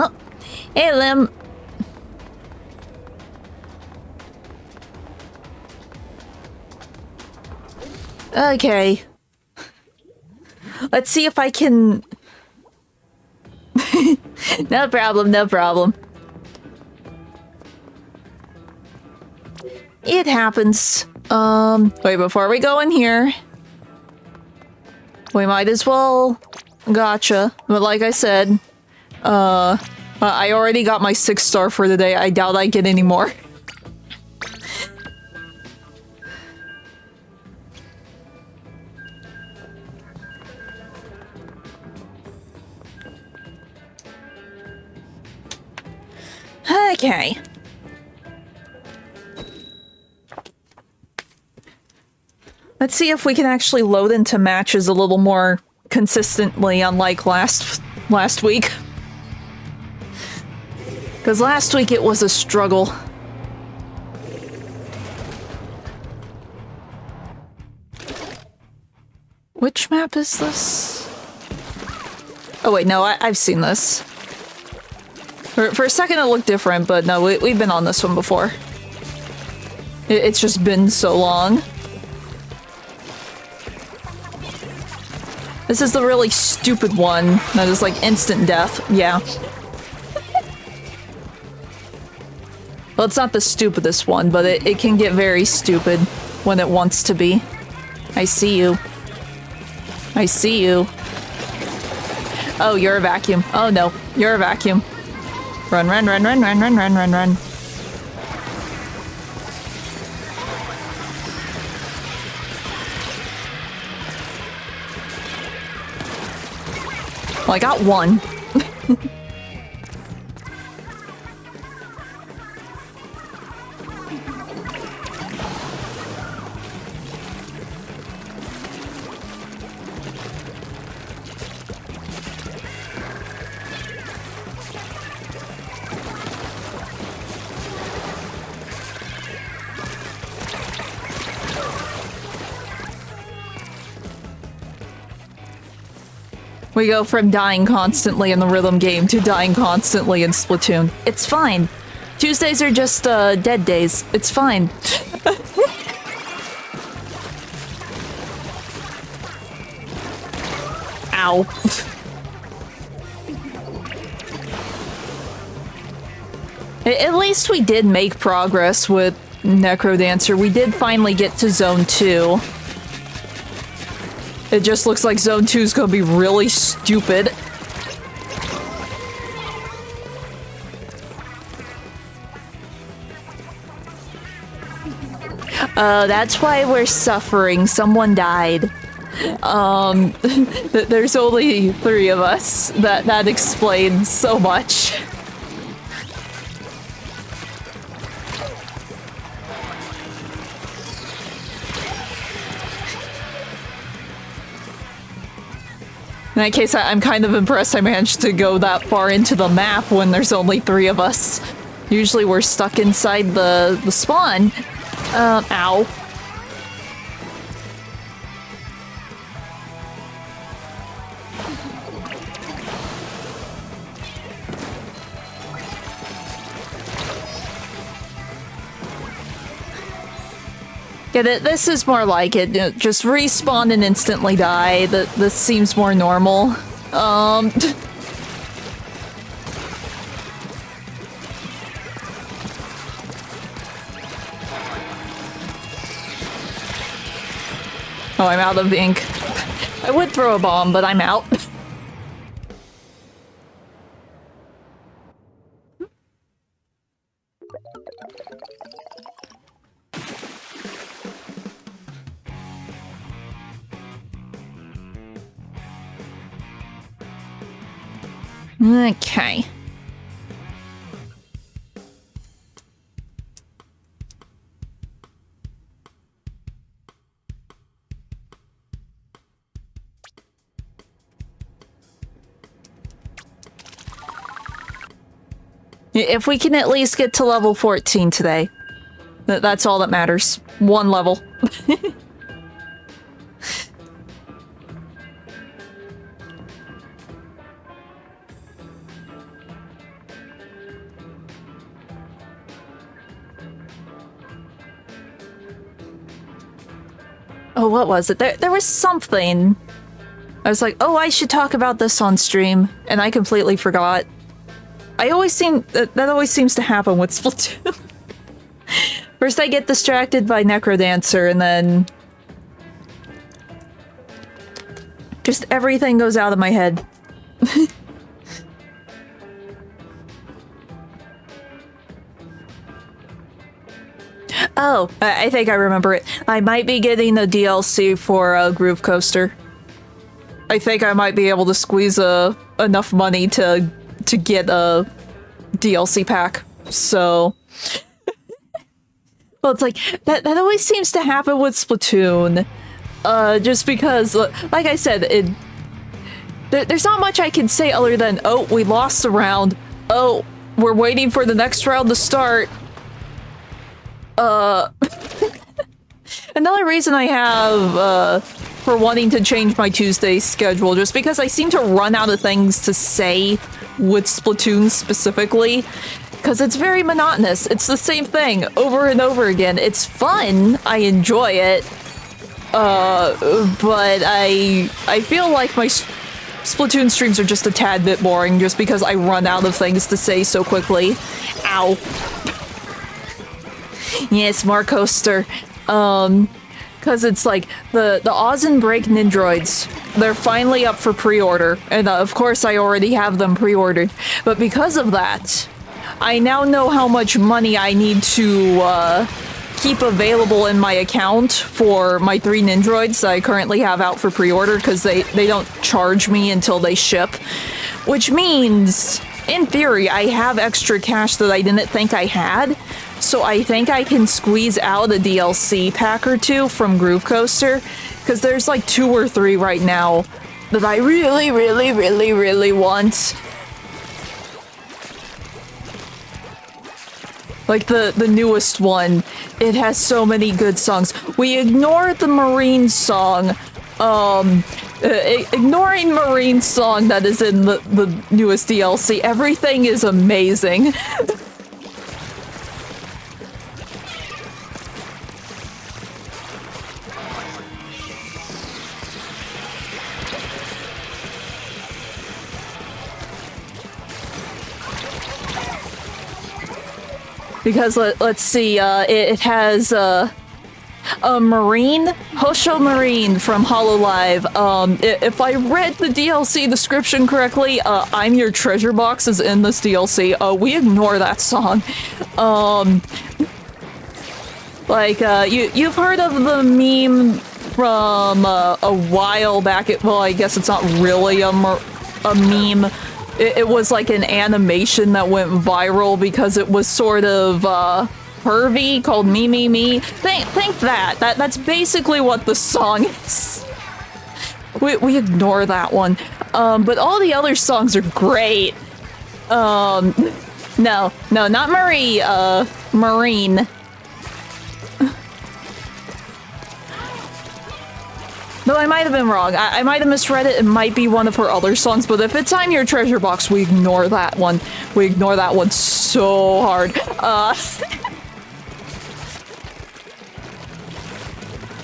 Oh, hey, Lim. Okay. Let's see if I can... No problem, no problem. It happens. Wait, before we go in here, we might as well... Gotcha. But like I said, I already got my 6-star for the day. I doubt I get any more. Okay. Let's see if we can actually load into matches a little more consistently, unlike last week. Because last week it was a struggle. Which map is this? Oh wait, no, I've seen this. For a second it looked different, but no, we've been on this one before. It's just been so long. This is the really stupid one that is like instant death. Yeah. Well, it's not the stupidest one, but it can get very stupid when it wants to be. I see you. I see you. Oh, you're a vacuum. Oh no, you're a vacuum. Run, run, run, run, run, run, run, run, run. Well, I got one. We go from dying constantly in the rhythm game to dying constantly in Splatoon. It's fine. Tuesdays are just, dead days. It's fine. Ow. At least we did make progress with Necrodancer. We did finally get to Zone 2. It just looks like Zone 2 is gonna be really stupid. That's why we're suffering. Someone died. There's only 3 of us. That explains so much. In that case, I'm kind of impressed I managed to go that far into the map when there's only 3 of us. Usually we're stuck inside the spawn. Ow. Yeah, this is more like it. Just respawn and instantly die. This seems more normal. Oh, I'm out of ink. I would throw a bomb, but I'm out. Okay. If we can at least get to level 14 today, that's all that matters. 1 level. Oh, what was it? There was something. I was like, oh, I should talk about this on stream, and I completely forgot. That always seems to happen with Splatoon. First I get distracted by Necrodancer, and then just everything goes out of my head. Oh, I think I remember it. I might be getting a DLC for Groove Coaster. I think I might be able to squeeze enough money to get a DLC pack. So, well, it's like that always seems to happen with Splatoon. Just because, like I said, there's not much I can say other than, oh, we lost a round. Oh, we're waiting for the next round to start. Another reason I have, for wanting to change my Tuesday schedule, just because I seem to run out of things to say with Splatoon specifically, because it's very monotonous. It's the same thing over and over again. It's fun. I enjoy it. But I feel like my Splatoon streams are just a tad bit boring just because I run out of things to say so quickly. Ow. Yes, more coaster. Because it's like the Oz and Break Nindroids, they're finally up for pre-order, and of course I already have them pre-ordered, but because of that, I now know how much money I need to keep available in my account for my 3 Nindroids that I currently have out for pre-order, because they don't charge me until they ship, which means, in theory, I have extra cash that I didn't think I had. So I think I can squeeze out a DLC pack or 2 from Groove Coaster, because there's like 2 or 3 right now that I really, really, really, really want. Like the newest one, it has so many good songs. We ignored the Marine song, ignoring Marine song that is in the newest DLC. Everything is amazing. Because let's see, it has a Marine, Hosho Marine from Hololive. If I read the DLC description correctly, I'm Your Treasure Box is in this DLC. We ignore that song. You've heard of the meme from a while back. Well, I guess it's not really a meme. It was like an animation that went viral because it was sort of pervy, called Me Me Me. Think that. That's basically what the song is. We ignore that one. But all the other songs are great. No, not Marie, Marine. Though I might have been wrong. I might have misread it. It might be one of her other songs, but if it's I'm Your Treasure Box, we ignore that one. We ignore that one so hard.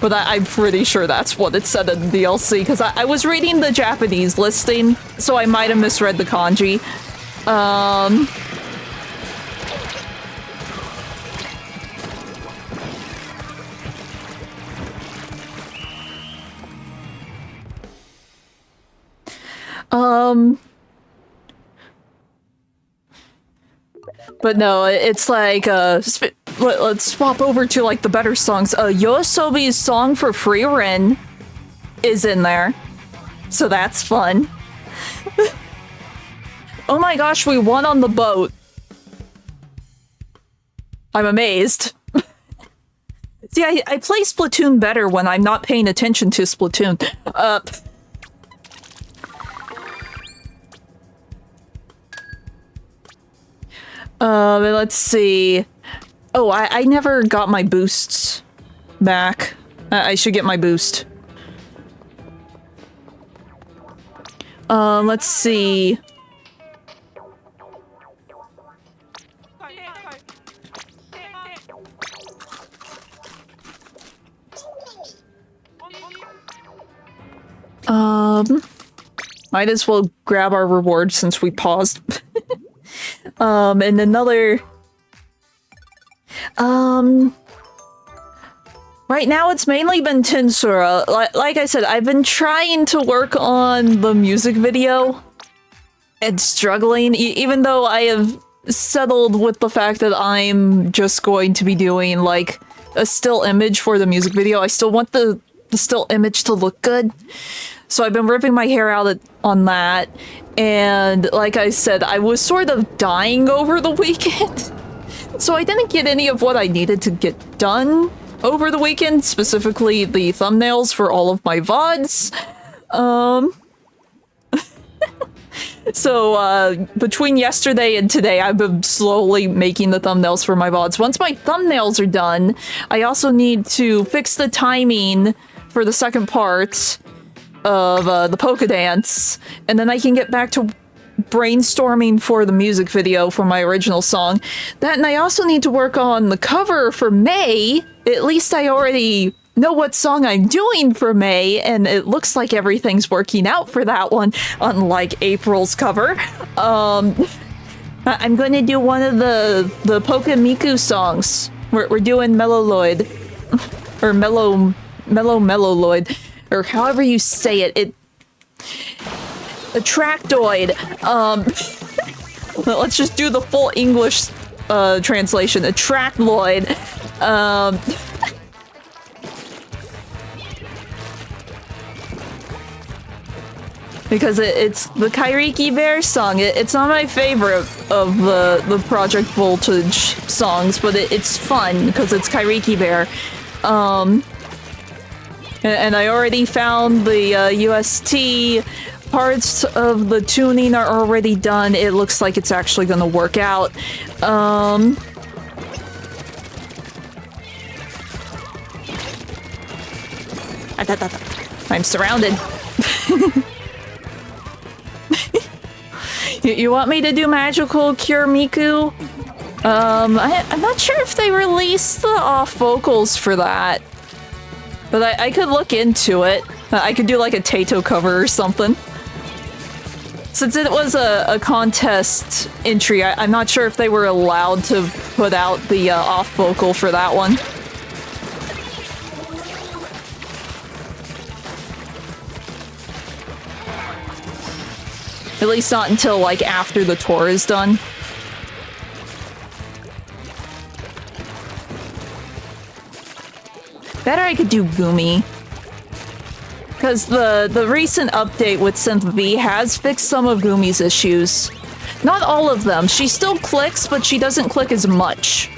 But I'm pretty sure that's what it said in the DLC, because I was reading the Japanese listing, so I might have misread the kanji. But no, it's like, let's swap over to, like, the better songs. Yoasobi's song for Free Ren is in there. So that's fun. Oh my gosh, we won on the boat. I'm amazed. See, I play Splatoon better when I'm not paying attention to Splatoon. Let's see. Oh, I never got my boosts back. I should get my boost. Let's see. Might as well grab our reward since we paused. And another... Right now it's mainly been Tinsura. Like I said, I've been trying to work on the music video and struggling, even though I have settled with the fact that I'm just going to be doing like a still image for the music video. I still want the still image to look good. So I've been ripping my hair out on that. And like I said, I was sort of dying over the weekend. So I didn't get any of what I needed to get done over the weekend, specifically the thumbnails for all of my VODs. So, between yesterday and today, I've been slowly making the thumbnails for my VODs. Once my thumbnails are done, I also need to fix the timing for the second part of the polka dance, and then I can get back to brainstorming for the music video for my original song. That, and I also need to work on the cover for May. At least I already know what song I'm doing for May, and it looks like everything's working out for that one, unlike April's cover. I'm going to do one of the Polka Miku songs. We're doing Mellowloid. Or Mellowloid. Or however you say it. A Tractoid. Let's just do the full English translation. A Tractloid. Because it's the Kairiki Bear song. It's not my favorite of the Project Voltage songs, but it's fun because it's Kairiki Bear. And I already found the UST. Parts of the tuning are already done. It looks like it's actually going to work out. I'm surrounded. You want me to do Magical Cure Miku? I'm not sure if they released the off vocals for that. But I could look into it. I could do like a Taito cover or something. Since it was a contest entry, I'm not sure if they were allowed to put out the off vocal for that one. At least not until like after the tour is done. Better I could do Gumi. Because the recent update with Synth V has fixed some of Gumi's issues. Not all of them. She still clicks, but she doesn't click as much.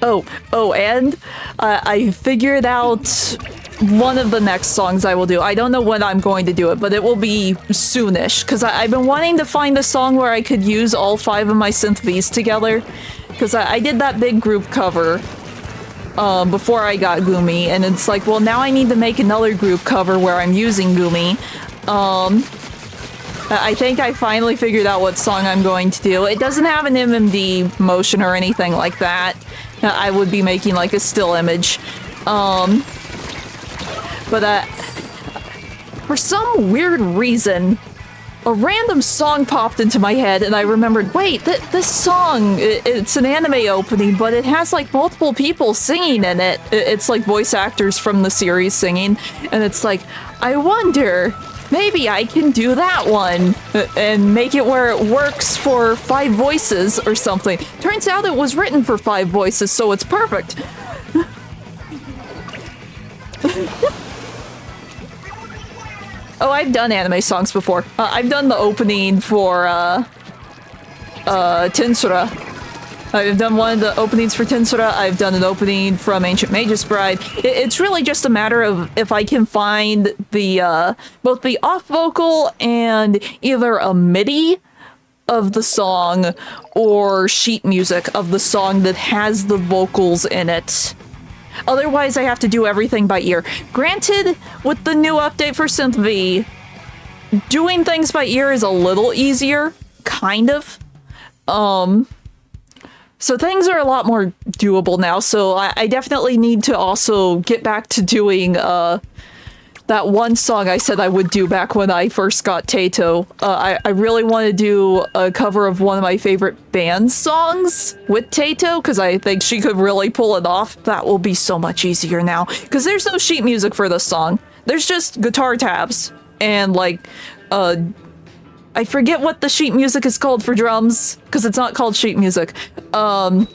Oh, and I figured out one of the next songs I will do. I don't know when I'm going to do it, but it will be soonish. Because I've been wanting to find a song where I could use all 5 of my Synth Vs together. Because I did that big group cover before I got Gumi, and it's like, well, now I need to make another group cover where I'm using Gumi. I think I finally figured out what song I'm going to do. It doesn't have an MMD motion or anything like that. I would be making like a still image. But for some weird reason, a random song popped into my head, and I remembered, wait, this song, it's an anime opening, but it has like multiple people singing in it. It's like voice actors from the series singing, and it's like, I wonder, maybe I can do that one and make it where it works for 5 voices or something. Turns out it was written for 5 voices, so it's perfect. Oh, I've done anime songs before. I've done the opening for, Tinsura. I've done one of the openings for Tinsura. I've done an opening from Ancient Magus Bride. It's really just a matter of if I can find the, both the off vocal and either a MIDI of the song or sheet music of the song that has the vocals in it. Otherwise, I have to do everything by ear. Granted, with the new update for Synth V, doing things by ear is a little easier, kind of. So things are a lot more doable now, so I definitely need to also get back to doing that one song I said I would do back when I first got Tato. I really want to do a cover of one of my favorite band songs with Tato, because I think she could really pull it off. That will be so much easier now, because there's no sheet music for this song. There's just guitar tabs, and like, I forget what the sheet music is called for drums, because it's not called sheet music. But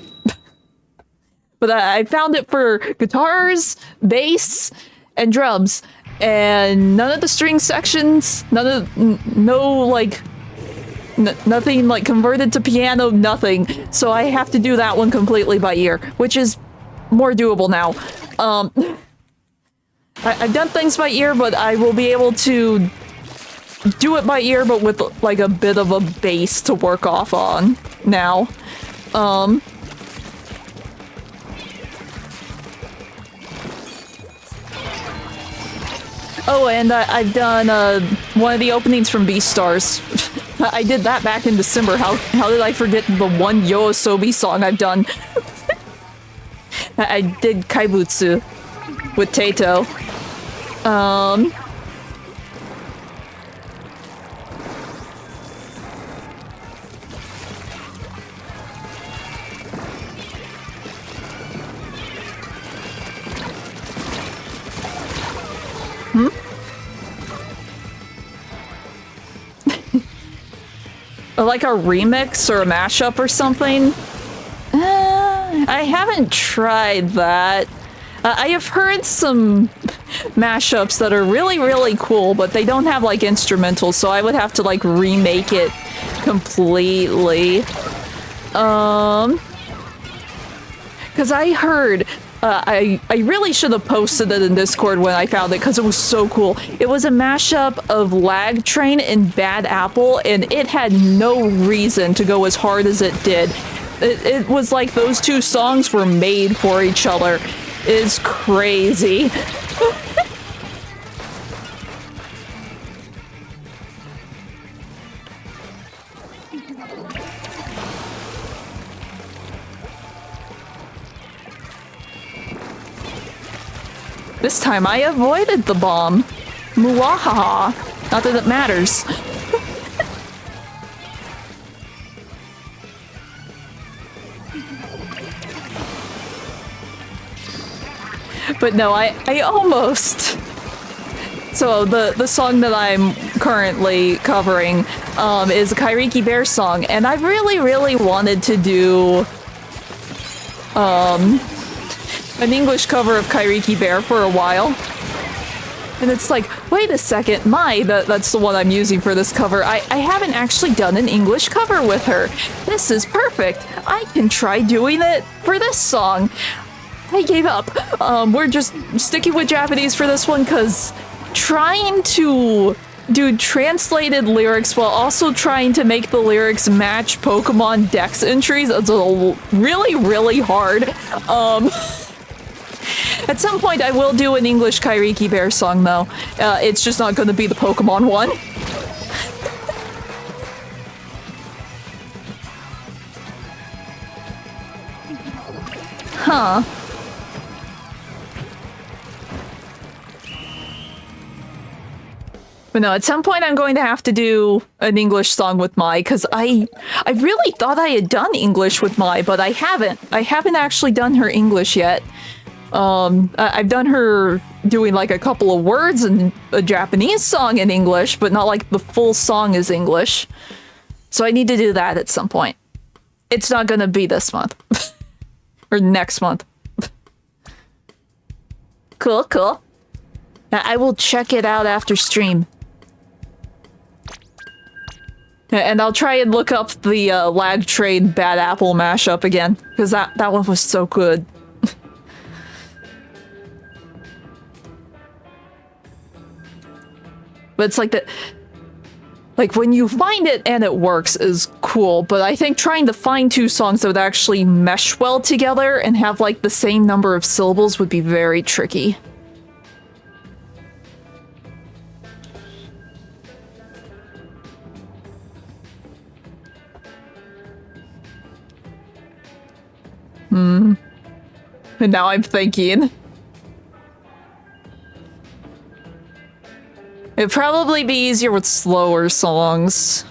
I found it for guitars, bass, and drums. And none of the string sections, nothing like converted to piano, nothing. So I have to do that one completely by ear, which is more doable now. I've done things by ear, but I will be able to do it by ear, but with like a bit of a bass to work off on now. Oh, and I've done one of the openings from Beastars. I did that back in December. How did I forget the one Yoasobi song I've done? I did Kaibutsu with Tato. Like a remix or a mashup or something? I haven't tried that. I have heard some mashups that are really, really cool, but they don't have like instrumentals, so I would have to like remake it completely. Because I heard, I really should have posted it in Discord when I found it, because it was so cool. It was a mashup of Lag Train and Bad Apple, and it had no reason to go as hard as it did. It was like those two songs were made for each other. It's crazy. This time I avoided the bomb. Muahaha. Not that it matters. But no, I almost... So the song that I'm currently covering is a Kairiki Bear song, and I really, really wanted to do an English cover of Kairiki Bear for a while. And it's like, wait a second, that's the one I'm using for this cover. I haven't actually done an English cover with her. This is perfect. I can try doing it for this song. I gave up. We're just sticking with Japanese for this one, because trying to do translated lyrics while also trying to make the lyrics match Pokemon Dex entries is really, really hard. At some point I will do an English Kairiki Bear song though. It's just not going to be the Pokemon one. Huh. But no, at some point I'm going to have to do an English song with Mai, because I really thought I had done English with Mai, but I haven't. I haven't actually done her English yet. I've done her doing like a couple of words in a Japanese song in English, but not like the full song is English. So I need to do that at some point. It's not gonna be this month. Or next month. Cool, cool. I will check it out after stream. And I'll try and look up the Lag Train Bad Apple mashup again, because that one was so good. But it's like like when you find it and it works is cool, but I think trying to find two songs that would actually mesh well together and have like the same number of syllables would be very tricky. And now I'm thinking. It'd probably be easier with slower songs.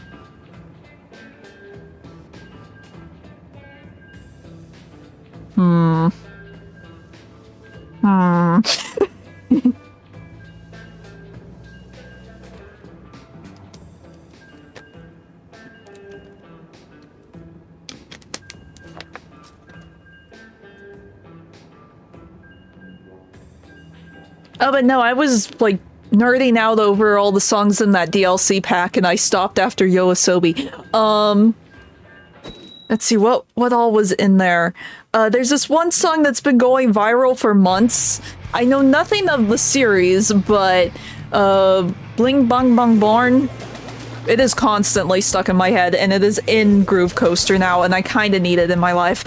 Oh, but no, I was, like, nerding out over all the songs in that DLC pack, and I stopped after Yoasobi. Let's see, what all was in there? There's this one song that's been going viral for months. I know nothing of the series, but, Bling Bong Bong Born, it is constantly stuck in my head, and it is in Groove Coaster now, and I kinda need it in my life.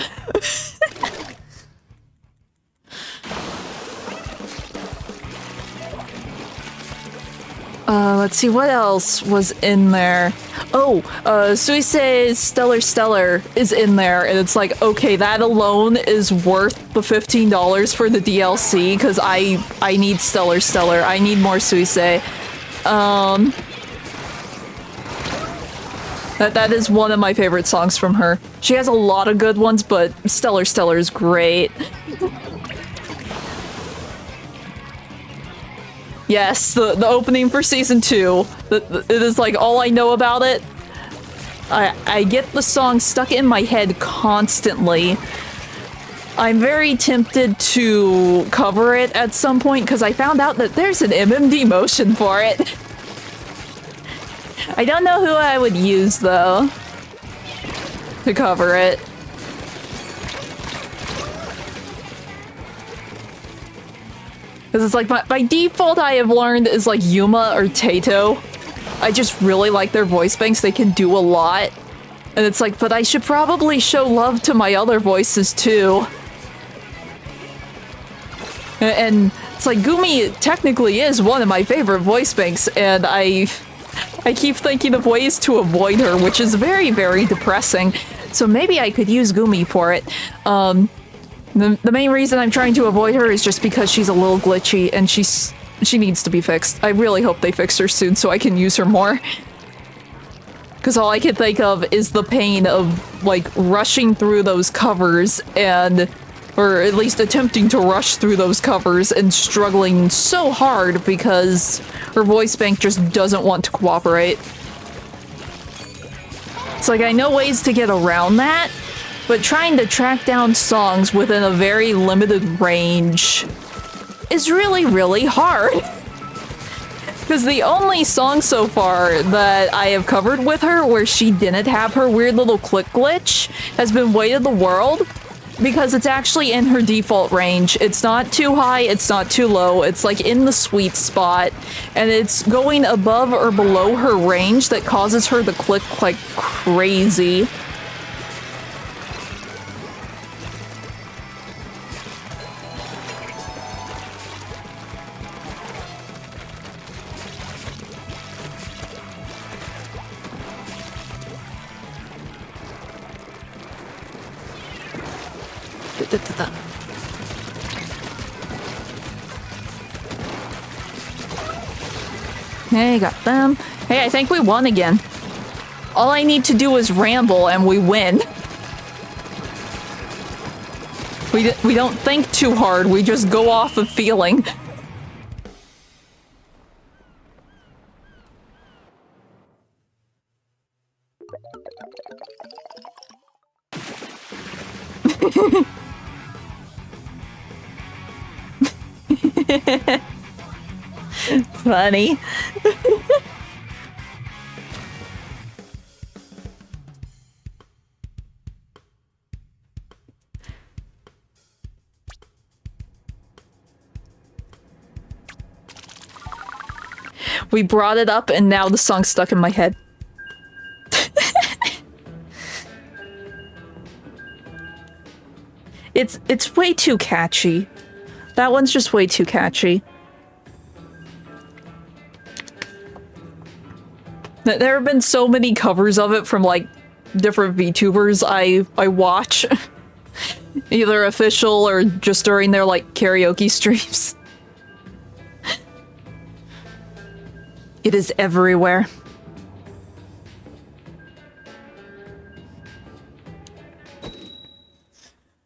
Let's see, what else was in there? Oh, Suisei's Stellar Stellar is in there, and it's like, okay, that alone is worth the $15 for the DLC, because I need Stellar Stellar. I need more Suisei. That is one of my favorite songs from her. She has a lot of good ones, but Stellar Stellar is great. Yes, the opening for season 2. It is like all I know about it. I get the song stuck in my head constantly. I'm very tempted to cover it at some point because I found out that there's an MMD motion for it. I don't know who I would use though to cover it. Because it's like, by default I have learned is like Yuma or Tato. I just really like their voice banks, they can do a lot. And it's like, but I should probably show love to my other voices too. And it's like, Gumi technically is one of my favorite voice banks, and I keep thinking of ways to avoid her, which is very, very depressing. So maybe I could use Gumi for it. The main reason I'm trying to avoid her is just because she's a little glitchy and she needs to be fixed. I really hope they fix her soon so I can use her more. Because all I can think of is the pain of, like, rushing through those covers and... or at least attempting to rush through those covers and struggling so hard because her voice bank just doesn't want to cooperate. It's like, I know ways to get around that, but trying to track down songs within a very limited range is really, really hard. Because the only song so far that I have covered with her where she didn't have her weird little click glitch has been Weight of the World, because it's actually in her default range. It's not too high, it's not too low, it's like in the sweet spot, and it's going above or below her range that causes her to click like crazy. Hey, got them. Hey, I think we won again. All I need to do is ramble and we win. We don't think too hard, we just go off of feeling. Funny. We brought it up and now the song's stuck in my head. It's way too catchy. That one's just way too catchy. There have been so many covers of it from, like, different VTubers I watch. Either official or just during their, like, karaoke streams. It is everywhere.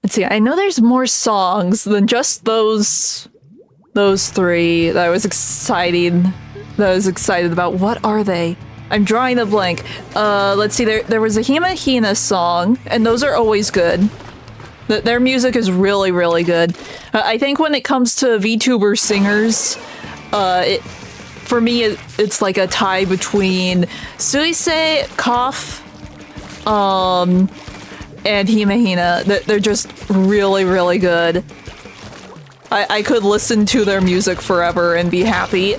Let's see, I know there's more songs than just those three that I was excited about. What are they? I'm drawing a blank. Let's see, there was a Hima Hina song, and those are always good. Their music is really, really good. I think when it comes to VTuber singers, for me, it's like a tie between Suisei, Koff, and Hima Hina. They're just really, really good. I could listen to their music forever and be happy.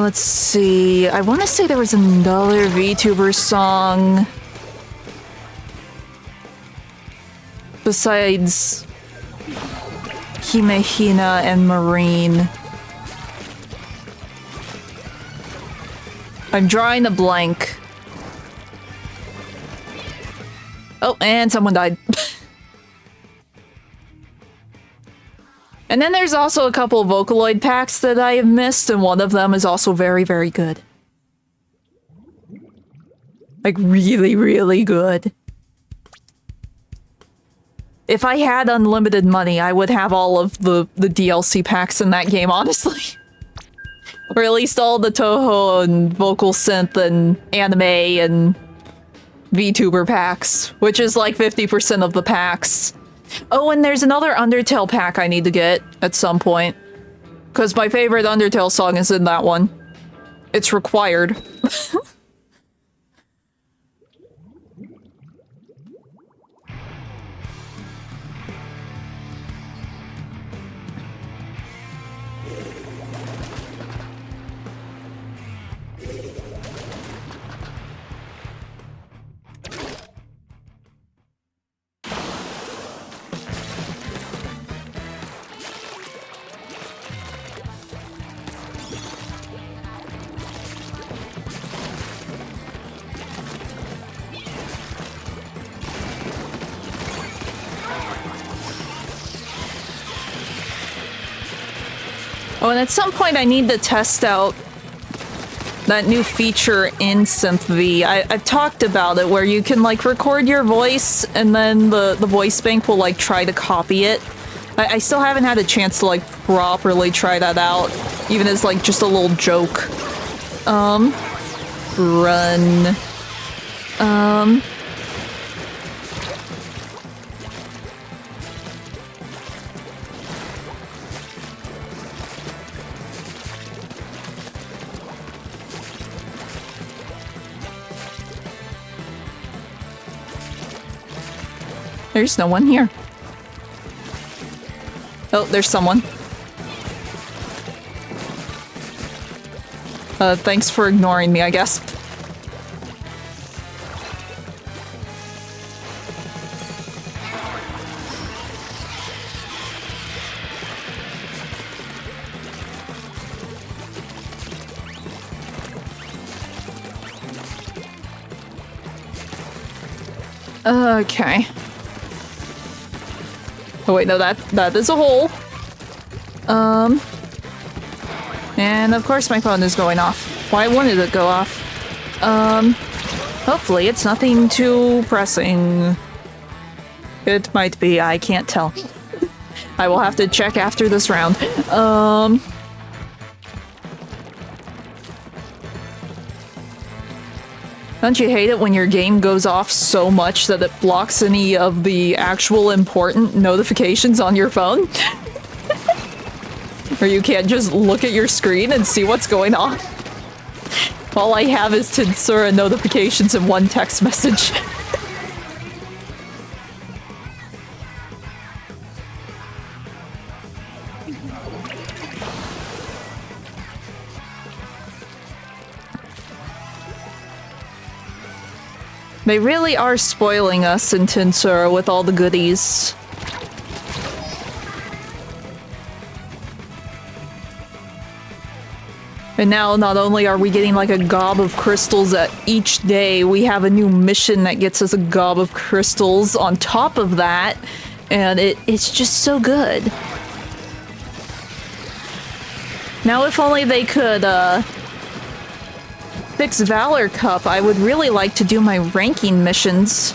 Let's see. I want to say there was another VTuber song besides Hime Hina and Marine. I'm drawing a blank. Oh, and someone died. And then there's also a couple of Vocaloid packs that I have missed, and one of them is also very, very good. Like, really, really good. If I had unlimited money, I would have all of the DLC packs in that game, honestly. Or at least all the Toho and Vocal Synth and Anime and VTuber packs, which is like 50% of the packs. Oh, and there's another Undertale pack I need to get at some point. Because my favorite Undertale song is in that one. It's required. Oh, and at some point I need to test out that new feature in SynthV. I've talked about it, where you can, like, record your voice and then the voice bank will, like, try to copy it. I still haven't had a chance to, like, properly try that out, even as, like, just a little joke. Run. There's no one here. Oh, there's someone. Thanks for ignoring me, I guess. Okay. Oh wait, no, that is a hole. And of course my phone is going off. Why wouldn't it go off? Hopefully it's nothing too pressing. It might be, I can't tell. I will have to check after this round. Don't you hate it when your game goes off so much that it blocks any of the actual important notifications on your phone? Or you can't just look at your screen and see what's going on? All I have is Tensura notifications and one text message. They really are spoiling us in Tensura with all the goodies. And now not only are we getting like a gob of crystals at each day, we have a new mission that gets us a gob of crystals on top of that. And it's just so good. Now if only they could fix Valor Cup, I would really like to do my ranking missions.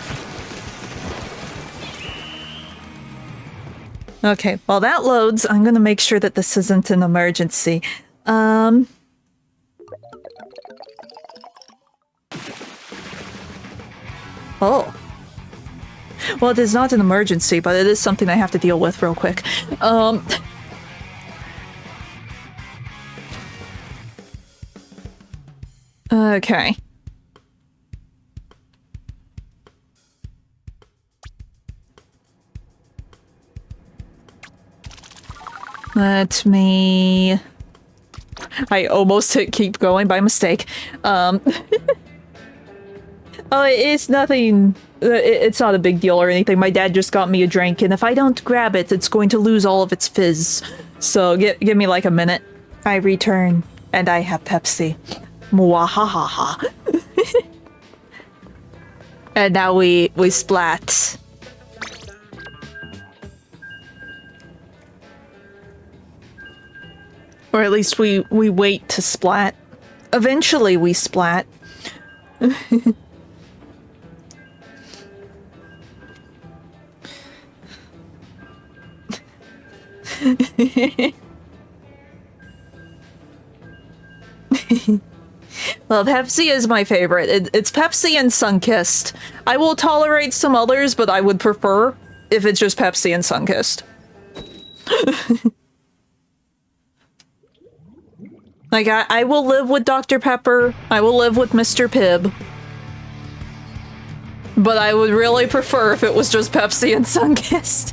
Okay, while that loads, I'm gonna make sure that this isn't an emergency. Oh. Well, it is not an emergency, but it is something I have to deal with real quick. Okay. Let me... I almost hit keep going by mistake. Oh, it's nothing... It's not a big deal or anything. My dad just got me a drink, and if I don't grab it, it's going to lose all of its fizz. So give me like a minute. I return, and I have Pepsi. Mwahahaha. And now we splat. Or at least we wait to splat. Eventually we splat. Well, Pepsi is my favorite. It's Pepsi and Sunkissed. I will tolerate some others, but I would prefer if it's just Pepsi and Sunkissed. Like, I will live with Dr. Pepper. I will live with Mr. Pibb. But I would really prefer if it was just Pepsi and Sunkissed.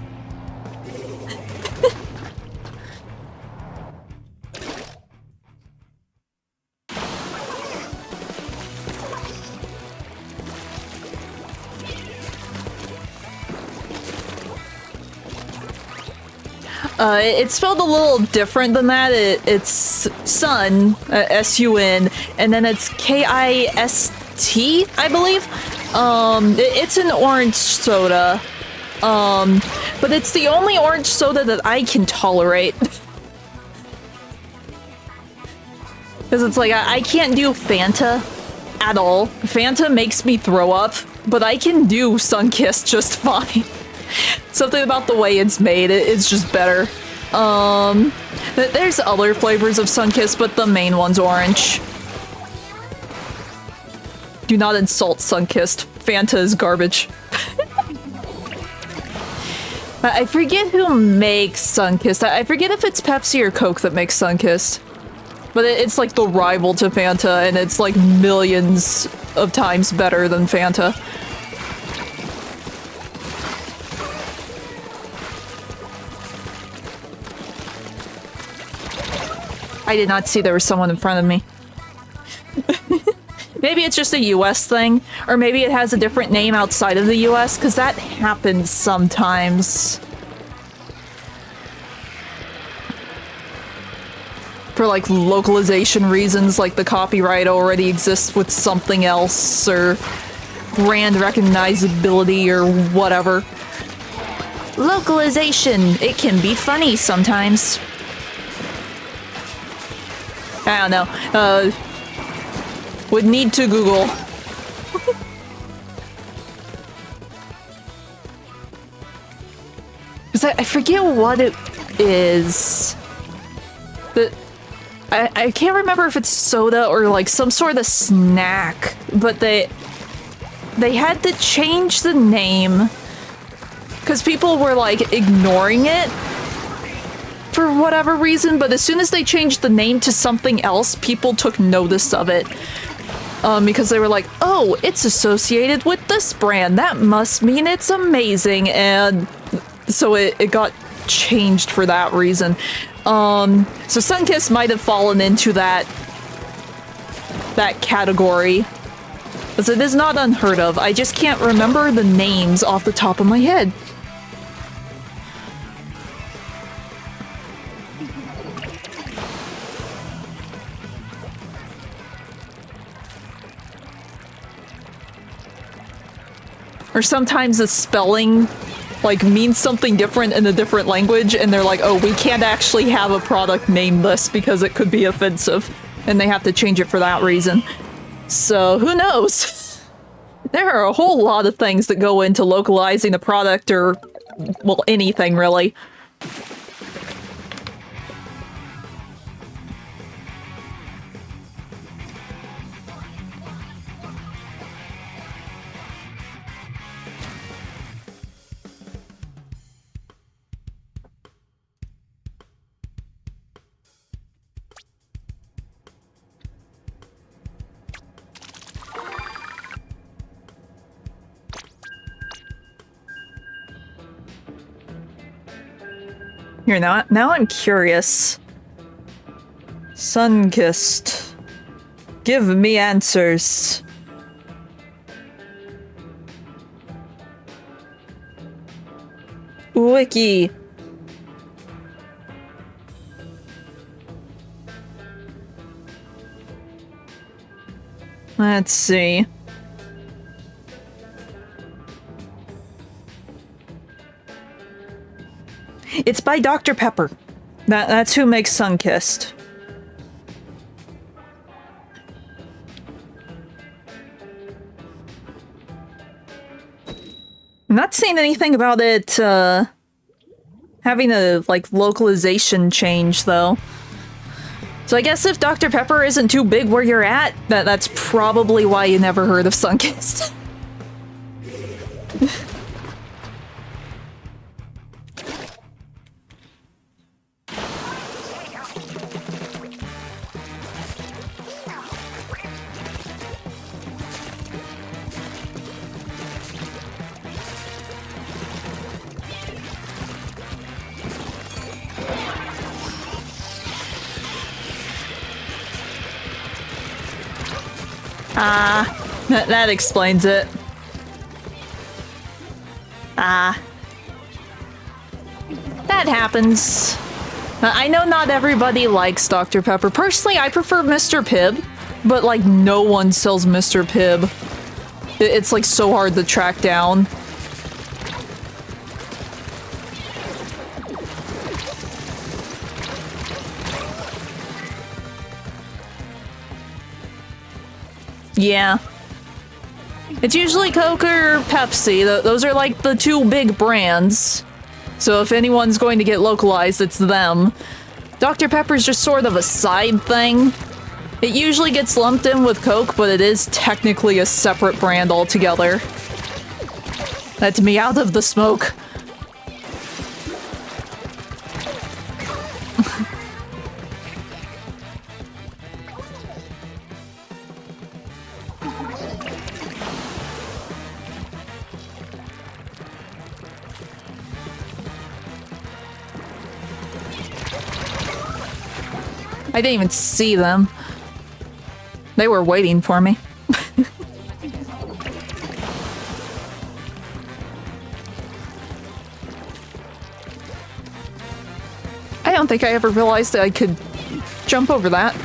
It's spelled a little different than that. It's Sun, S-U-N, and then it's K-I-S-T, I believe. It's an orange soda. But it's the only orange soda that I can tolerate. Because it's like, I can't do Fanta at all. Fanta makes me throw up, but I can do Sunkissed just fine. Something about the way it's made, it's just better. There's other flavors of Sunkissed, but the main one's orange. Do not insult Sunkissed. Fanta is garbage. I forget who makes Sunkissed. I forget if it's Pepsi or Coke that makes Sunkissed. But it's like the rival to Fanta, and it's like millions of times better than Fanta. I did not see there was someone in front of me. Maybe it's just a US thing, or maybe it has a different name outside of the US, because that happens sometimes. For like localization reasons, like the copyright already exists with something else, or brand recognizability, or whatever. Localization, it can be funny sometimes. I don't know. Would need to Google. Because I forget what it is. I can't remember if it's soda or like some sort of snack, but they had to change the name because people were like ignoring it for whatever reason, but as soon as they changed the name to something else, people took notice of it. Because they were like, oh, it's associated with this brand. That must mean it's amazing. And so it got changed for that reason. So Sunkissed might have fallen into that category. Because it is not unheard of. I just can't remember the names off the top of my head. Or sometimes the spelling, like, means something different in a different language, and they're like, oh, we can't actually have a product named this because it could be offensive, and they have to change it for that reason. So, who knows? There are a whole lot of things that go into localizing a product or, well, anything, really. Here, now I'm curious. Sun-kissed. Give me answers. Wiki. Let's see. It's by Dr. Pepper. That's who makes Sun-Kissed. I'm not seeing anything about it, having a, like, localization change, though. So I guess if Dr. Pepper isn't too big where you're at, that's probably why you never heard of Sun-Kissed. That explains it. That happens. I know not everybody likes Dr. Pepper. Personally, I prefer Mr. Pibb, but like no one sells Mr. Pibb. It's like so hard to track down. Yeah. It's usually Coke or Pepsi. Those are like the two big brands. So if anyone's going to get localized, it's them. Dr. Pepper's just sort of a side thing. It usually gets lumped in with Coke, but it is technically a separate brand altogether. Let me out of the smoke. I didn't even see them. They were waiting for me. I don't think I ever realized that I could jump over that.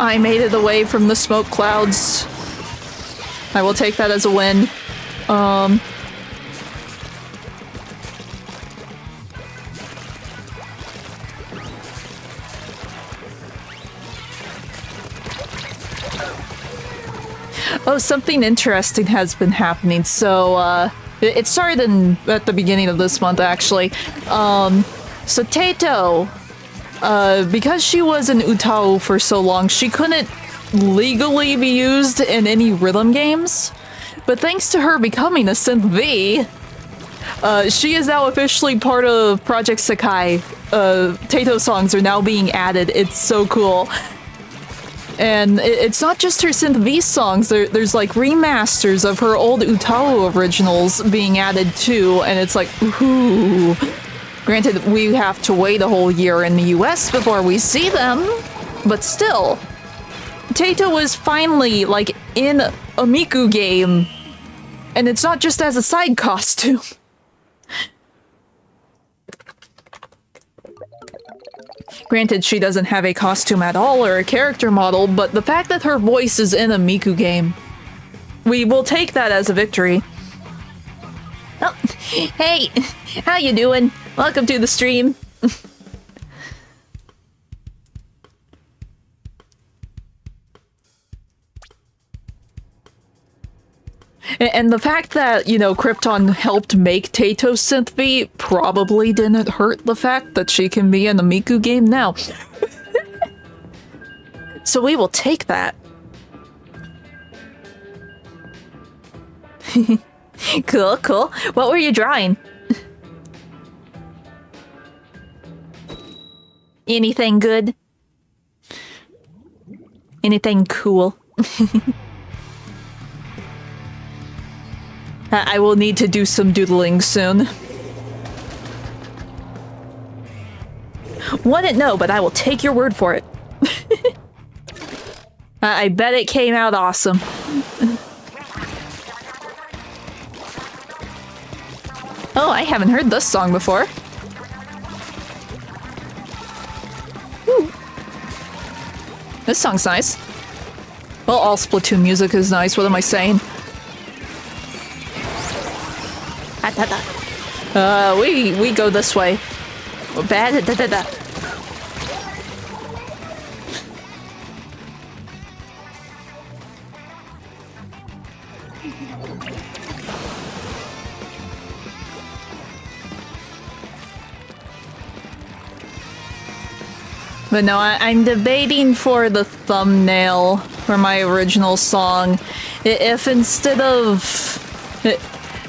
I made it away from the smoke clouds. I will take that as a win. Oh, something interesting has been happening. So, it started at the beginning of this month, actually. So Taito, because she was an Utao for so long, she couldn't legally be used in any rhythm games. But thanks to her becoming a Synth V, she is now officially part of Project Sakai. Taito songs are now being added. It's so cool. And it's not just her Synth V songs, there's like remasters of her old Utao originals being added too, and it's like, ooh. Granted, we have to wait a whole year in the US before we see them, but still. Taito is finally, like, in a Miku game, and it's not just as a side costume. Granted, she doesn't have a costume at all or a character model, but the fact that her voice is in a Miku game, we will take that as a victory. Oh, hey, how you doing? Welcome to the stream. And the fact that, you know, Krypton helped make Tato's synth V probably didn't hurt the fact that she can be in the Miku game now. So we will take that. Cool, cool. What were you drawing? Anything good? Anything cool? I will need to do some doodling soon. Wouldn't know, but I will take your word for it. I bet it came out awesome. Oh, I haven't heard this song before. Ooh. This song's nice. Well, all Splatoon music is nice, what am I saying? We go this way. Bad. But no, I'm debating for the thumbnail for my original song. If instead of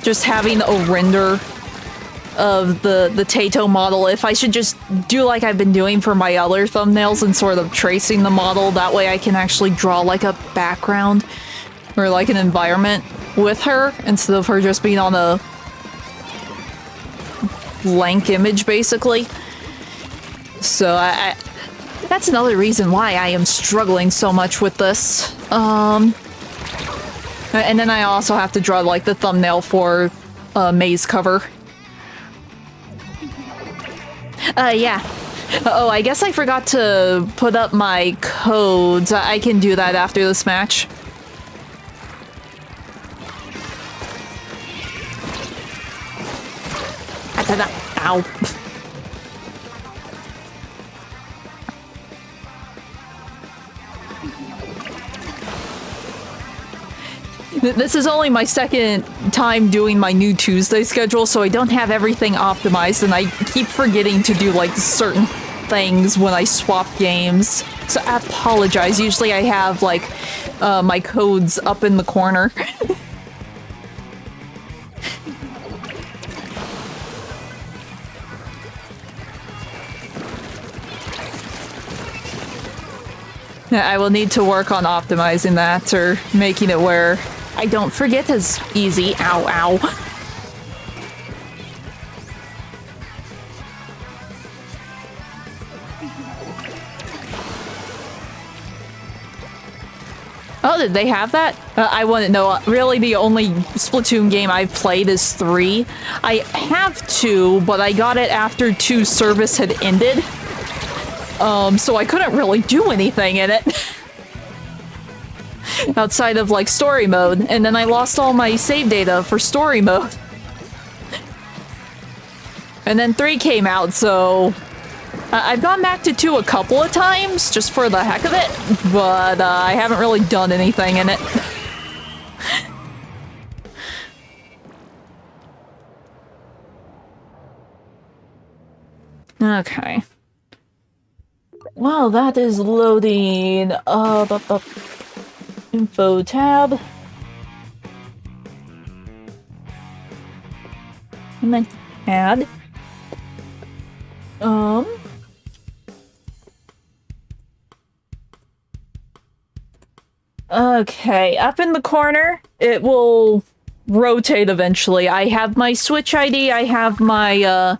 just having a render of the Tato model, if I should just do like I've been doing for my other thumbnails and sort of tracing the model, that way I can actually draw like a background or like an environment with her instead of her just being on a blank image basically. So that's another reason why I am struggling so much with this. And then I also have to draw like the thumbnail for May's cover. Yeah. Oh, I guess I forgot to put up my codes. I can do that after this match. Ow. This is only my second time doing my new Tuesday schedule, so I don't have everything optimized, and I keep forgetting to do, like, certain things when I swap games. So I apologize. Usually I have, like, my codes up in the corner. I will need to work on optimizing that, or making it where I don't forget as easy. Ow, ow. Oh, did they have that? I wouldn't know. Really, the only Splatoon game I've played is 3. I have 2, but I got it after 2 service had ended. So I couldn't really do anything in it. Outside of, like, story mode. And then I lost all my save data for story mode. And then 3 came out, so... I've gone back to 2 a couple of times, just for the heck of it. But, I haven't really done anything in it. Okay. Well, that is loading info tab. And then add. Okay, up in the corner, it will rotate eventually. I have my Switch ID, I have my,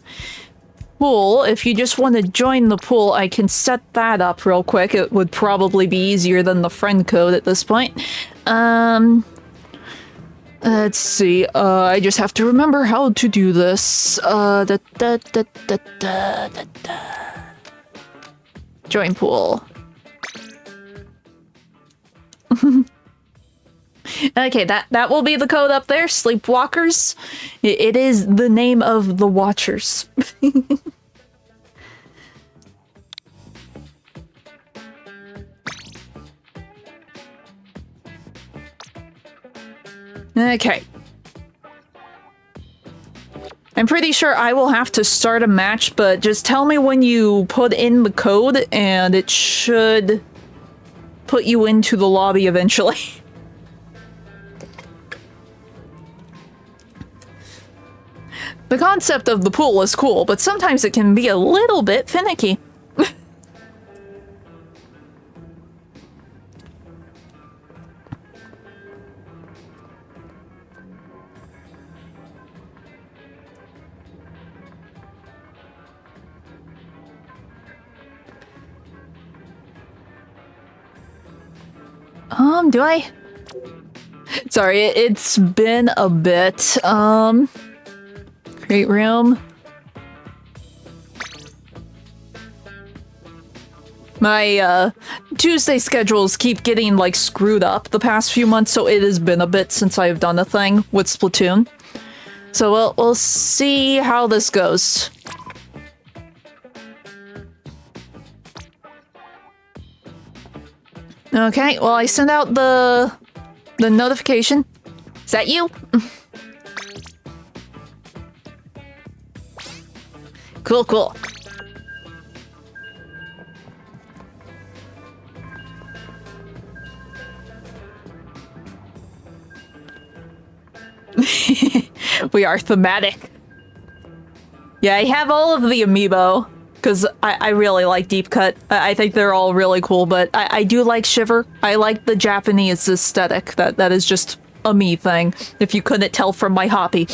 pool. If you just want to join the pool, I can set that up real quick. It would probably be easier than the friend code at this point. Let's see. I just have to remember how to do this. Join pool. Okay, that will be the code up there. Sleepwalkers. It is the name of the watchers. Okay. I'm pretty sure I will have to start a match, but just tell me when you put in the code and it should put you into the lobby eventually. The concept of the pool is cool, but sometimes it can be a little bit finicky. Do I? Sorry, it's been a bit. Create room. My, Tuesday schedules keep getting, like, screwed up the past few months, so it has been a bit since I've done a thing with Splatoon. So we'll see how this goes. Okay, well, I sent out the notification. Is that you? Cool, cool. We are thematic. Yeah, I have all of the amiibo. Because I really like Deep Cut. I think they're all really cool, but I do like Shiver. I like the Japanese aesthetic. That is just a me thing, if you couldn't tell from my hobby.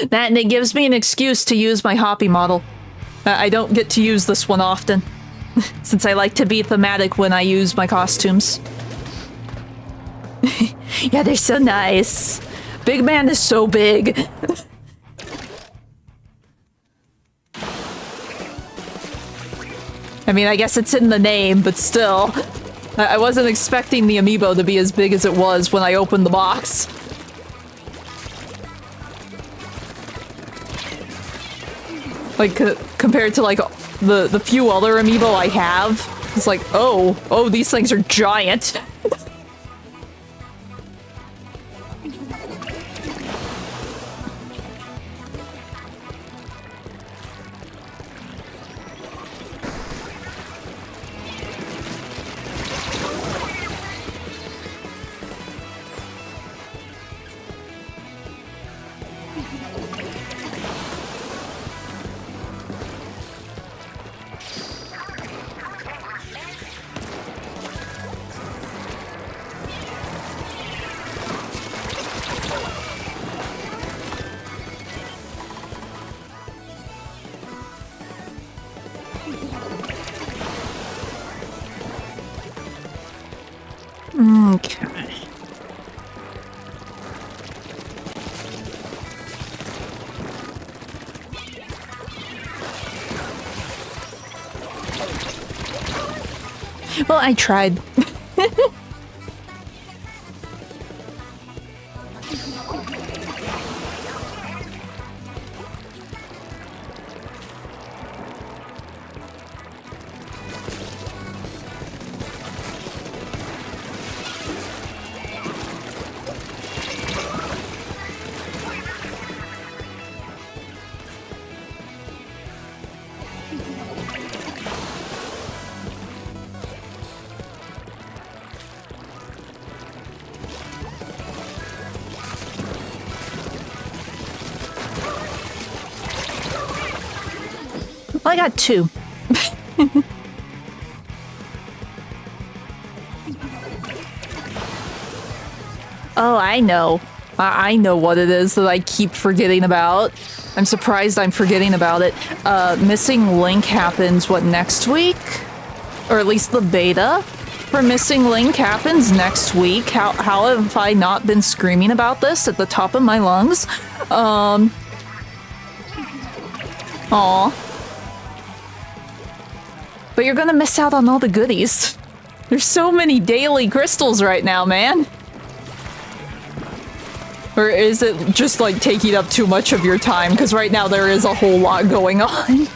That, and it gives me an excuse to use my hobby model. I don't get to use this one often, since I like to be thematic when I use my costumes. Yeah, they're so nice. Big Man is so big. I mean, I guess it's in the name, but still. I wasn't expecting the amiibo to be as big as it was when I opened the box. Like, compared to, like, the few other amiibo I have, it's like, oh, these things are giant. Okay. Well, I tried. Well, I got 2. Oh, I know. I know what it is that I keep forgetting about. I'm surprised I'm forgetting about it. Missing Link happens, what, next week? Or at least the beta for Missing Link happens next week. How have I not been screaming about this at the top of my lungs? Aw. But you're gonna miss out on all the goodies. There's so many daily crystals right now, man. Or is it just like taking up too much of your time? Because right now there is a whole lot going on.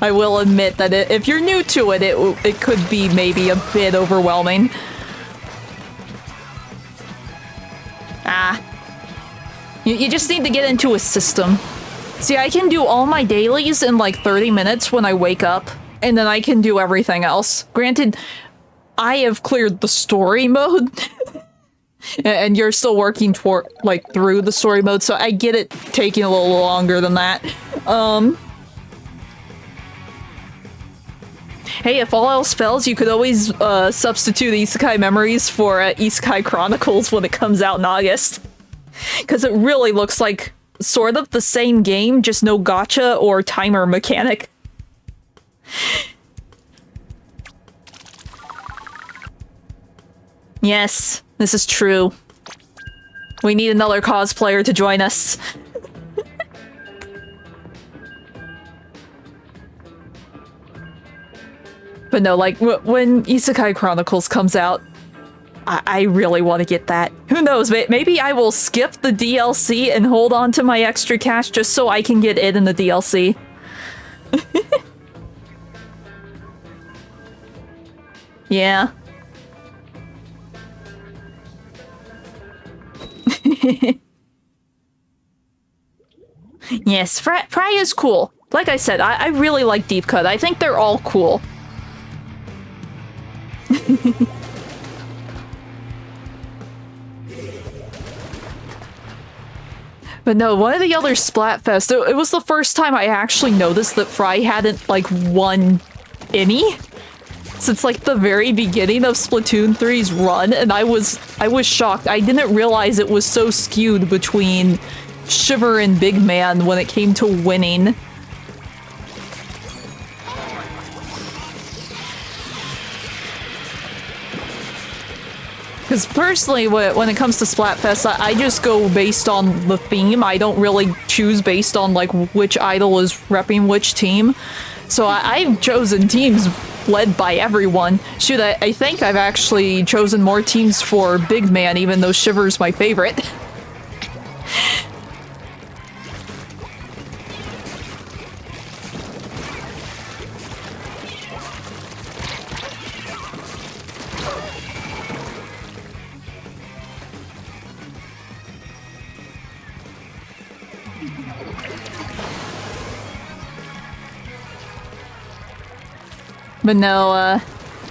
I will admit that if you're new to it, it could be maybe a bit overwhelming. Ah. You just need to get into a system. See, I can do all my dailies in like 30 minutes when I wake up, and then I can do everything else. Granted, I have cleared the story mode, and you're still working toward, like, through the story mode, so I get it taking a little longer than that. Hey, if all else fails, you could always substitute Isekai Memories for Isekai Chronicles when it comes out in August. Because it really looks like sort of the same game, just no gacha or timer mechanic. Yes, this is true. We need another cosplayer to join us. But no, like, when Isekai Chronicles comes out, I really want to get that. Who knows, maybe I will skip the DLC and hold on to my extra cash just so I can get it in the DLC. Yeah. Yes, Fry is cool. Like I said, I really like Deep Cut. I think they're all cool. But no, one of the other Splatfest, it was the first time I actually noticed that Fry hadn't, like, won any since, like, the very beginning of Splatoon 3's run, and I was shocked. I didn't realize it was so skewed between Shiver and Big Man when it came to winning. Because personally, when it comes to Splatfest, I just go based on the theme. I don't really choose based on, like, which idol is repping which team. So I've chosen teams led by everyone. Shoot, I think I've actually chosen more teams for Big Man, even though Shiver's my favorite. But no,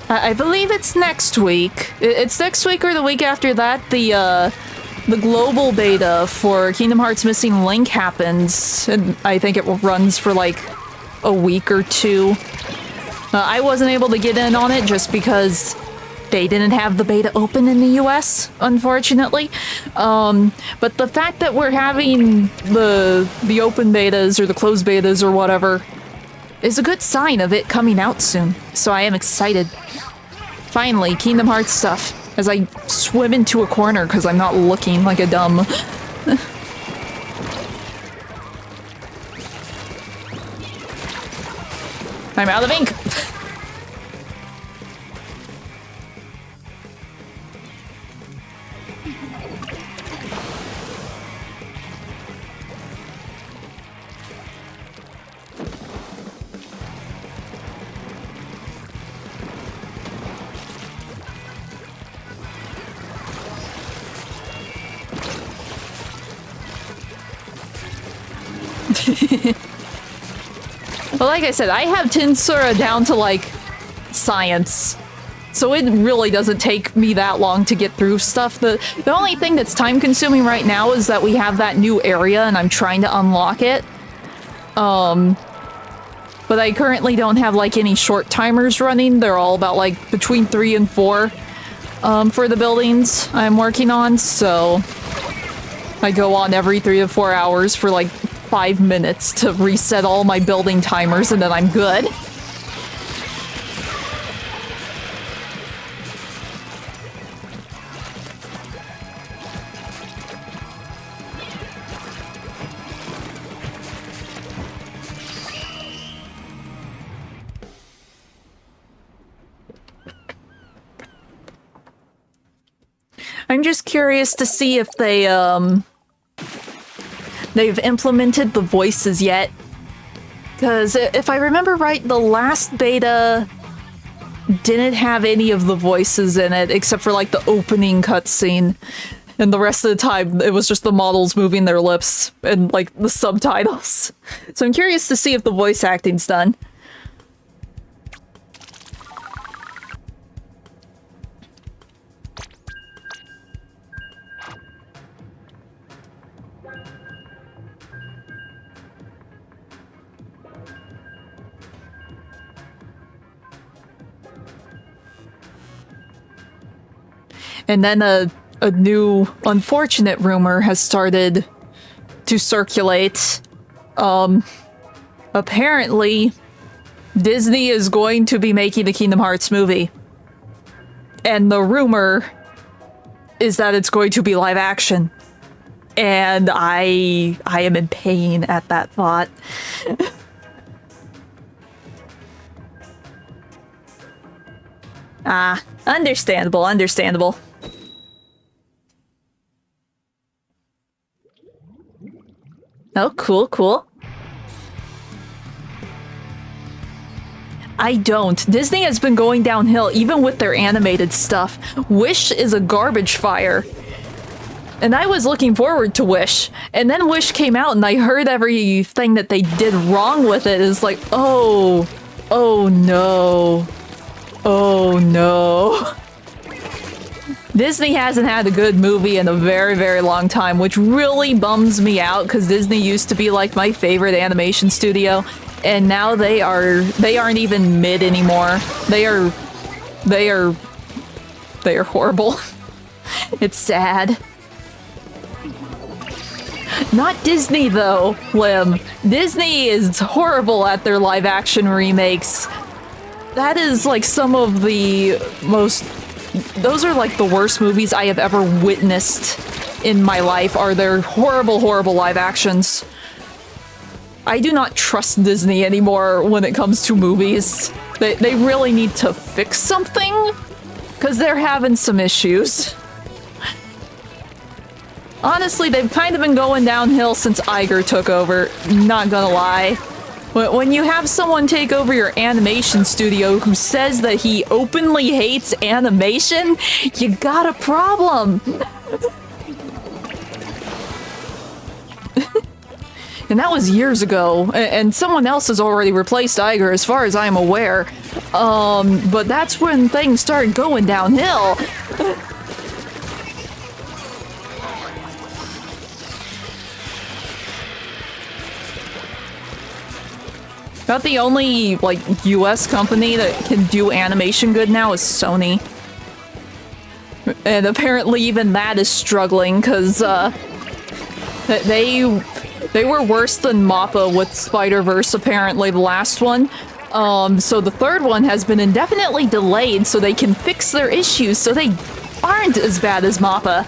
I believe it's next week. It's next week or the week after that. The global beta for Kingdom Hearts Missing Link happens, and I think it runs for like a week or two. I wasn't able to get in on it just because they didn't have the beta open in the US, unfortunately. But the fact that we're having the open betas or the closed betas or whatever is a good sign of it coming out soon, so I am excited. Finally, Kingdom Hearts stuff, as I swim into a corner because I'm not looking like a dumb. I'm out of ink! Well, like I said, I have Tinsura down to, like, science. So it really doesn't take me that long to get through stuff. The only thing that's time-consuming right now is that we have that new area and I'm trying to unlock it. But I currently don't have, like, any short timers running. They're all about, like, between 3 and 4 for the buildings I'm working on, so I go on every 3 to 4 hours for, like, 5 minutes to reset all my building timers, and then I'm good. I'm just curious to see if they've implemented the voices yet. Because if I remember right, the last beta didn't have any of the voices in it, except for like the opening cutscene. And the rest of the time, it was just the models moving their lips and like the subtitles. So I'm curious to see if the voice acting's done. And then a new unfortunate rumor has started to circulate. Apparently, Disney is going to be making a Kingdom Hearts movie. And the rumor is that it's going to be live action. And I am in pain at that thought. Understandable, understandable. Oh, cool, cool. I don't. Disney has been going downhill even with their animated stuff. Wish is a garbage fire. And I was looking forward to Wish. And then Wish came out and I heard everything that they did wrong with it. It's like, oh no. Oh no. Disney hasn't had a good movie in a very, very long time, which really bums me out because Disney used to be like my favorite animation studio, and now they aren't even mid anymore. They are horrible. It's sad. Not Disney though, Lim. Disney is horrible at their live action remakes. That is like some of the most... Those are like the worst movies I have ever witnessed in my life, are their horrible, horrible live actions. I do not trust Disney anymore when it comes to movies. They really need to fix something, because they're having some issues. Honestly, they've kind of been going downhill since Iger took over, not gonna lie. When you have someone take over your animation studio who says that he openly hates animation, you got a problem. And that was years ago, and someone else has already replaced Iger as far as I'm aware. But that's when things started going downhill. About the only, like, US company that can do animation good now is Sony. And apparently even that is struggling, because, they were worse than MAPPA with Spider-Verse, apparently, the last one. So the third one has been indefinitely delayed so they can fix their issues so they aren't as bad as MAPPA.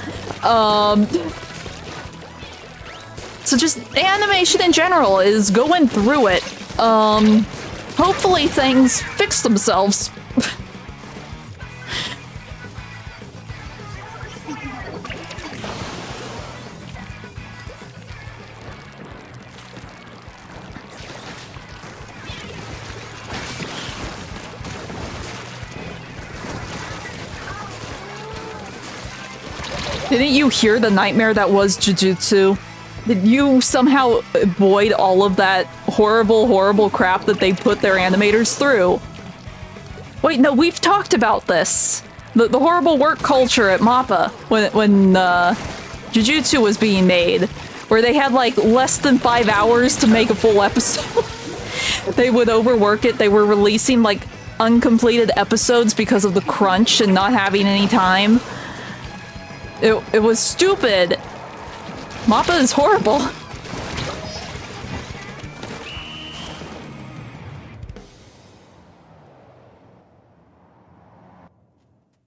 So just animation in general is going through it. Hopefully things fix themselves. Didn't you hear the nightmare that was Jujutsu? Did you somehow avoid all of that horrible, horrible crap that they put their animators through? Wait, no, we've talked about this. The horrible work culture at MAPPA when Jujutsu was being made, where they had like less than 5 hours to make a full episode. They would overwork it. They were releasing like uncompleted episodes because of the crunch and not having any time. It was stupid. MAPPA is horrible.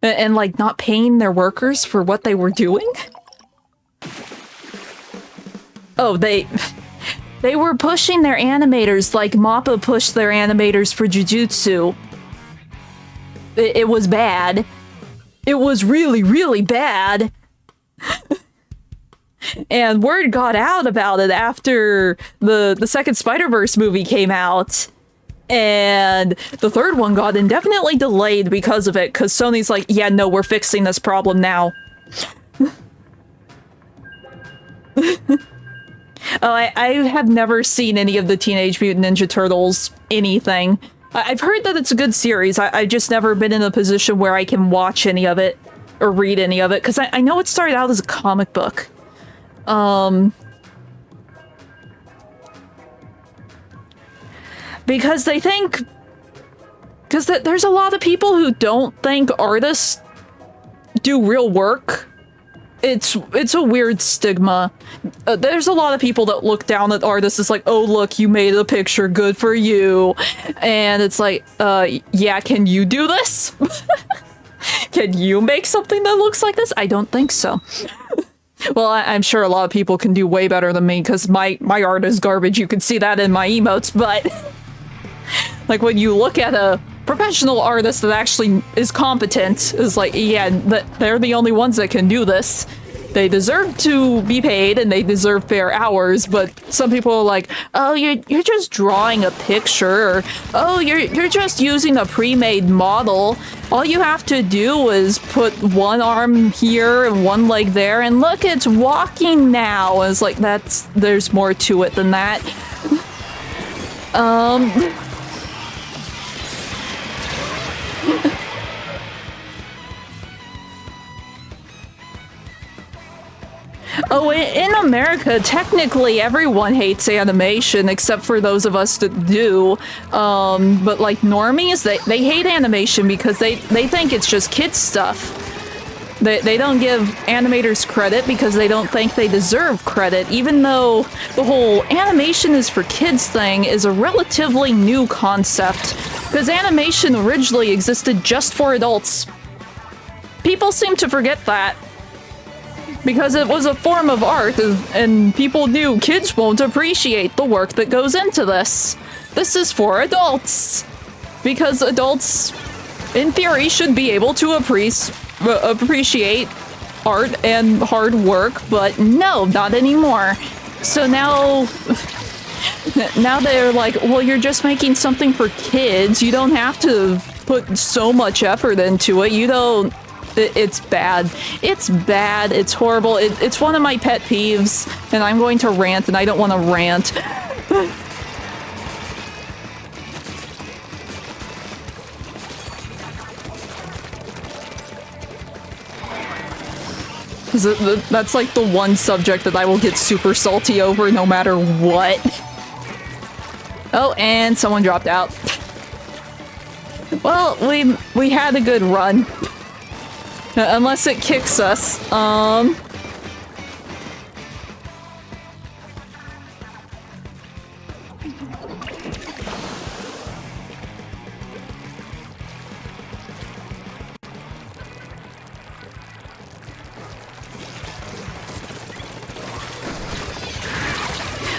And like not paying their workers for what they were doing? Oh, they were pushing their animators like MAPPA pushed their animators for Jujutsu. It was bad. It was really, really bad. And word got out about it after the second Spider-Verse movie came out. And the third one got indefinitely delayed because of it, because Sony's like, yeah, no, we're fixing this problem now. Oh, I have never seen any of the Teenage Mutant Ninja Turtles anything. I've heard that it's a good series. I've just never been in a position where I can watch any of it or read any of it, because I know it started out as a comic book. Because they think... Because there's a lot of people who don't think artists do real work. It's a weird stigma. There's a lot of people that look down at artists as like, oh, look, you made a picture, good for you. And it's like, yeah, can you do this? Can you make something that looks like this? I don't think so. Well, I'm sure a lot of people can do way better than me, because my art is garbage. You can see that in my emotes, but... like, when you look at a professional artist that actually is competent, is like, yeah, they're the only ones that can do this. They deserve to be paid and they deserve fair hours, but some people are like, oh, you're just drawing a picture, or oh, you're just using a pre-made model. All you have to do is put one arm here and one leg there, and look, it's walking now. It's like, there's more to it than that. Oh, in America, technically everyone hates animation except for those of us that do. But like normies, they hate animation because they think it's just kids stuff. They don't give animators credit because they don't think they deserve credit, even though the whole animation is for kids thing is a relatively new concept, because animation originally existed just for adults. People seem to forget that. Because it was a form of art, and people knew kids won't appreciate the work that goes into this. This is for adults. Because adults, in theory, should be able to appreciate art and hard work, but no, not anymore. So now they're like, well, you're just making something for kids. You don't have to put so much effort into it. You don't... It's bad. It's bad. It's horrible. It's one of my pet peeves, and I'm going to rant, and I don't want to rant. That's like the one subject that I will get super salty over no matter what. Oh, and someone dropped out. Well, we had a good run. Unless it kicks us.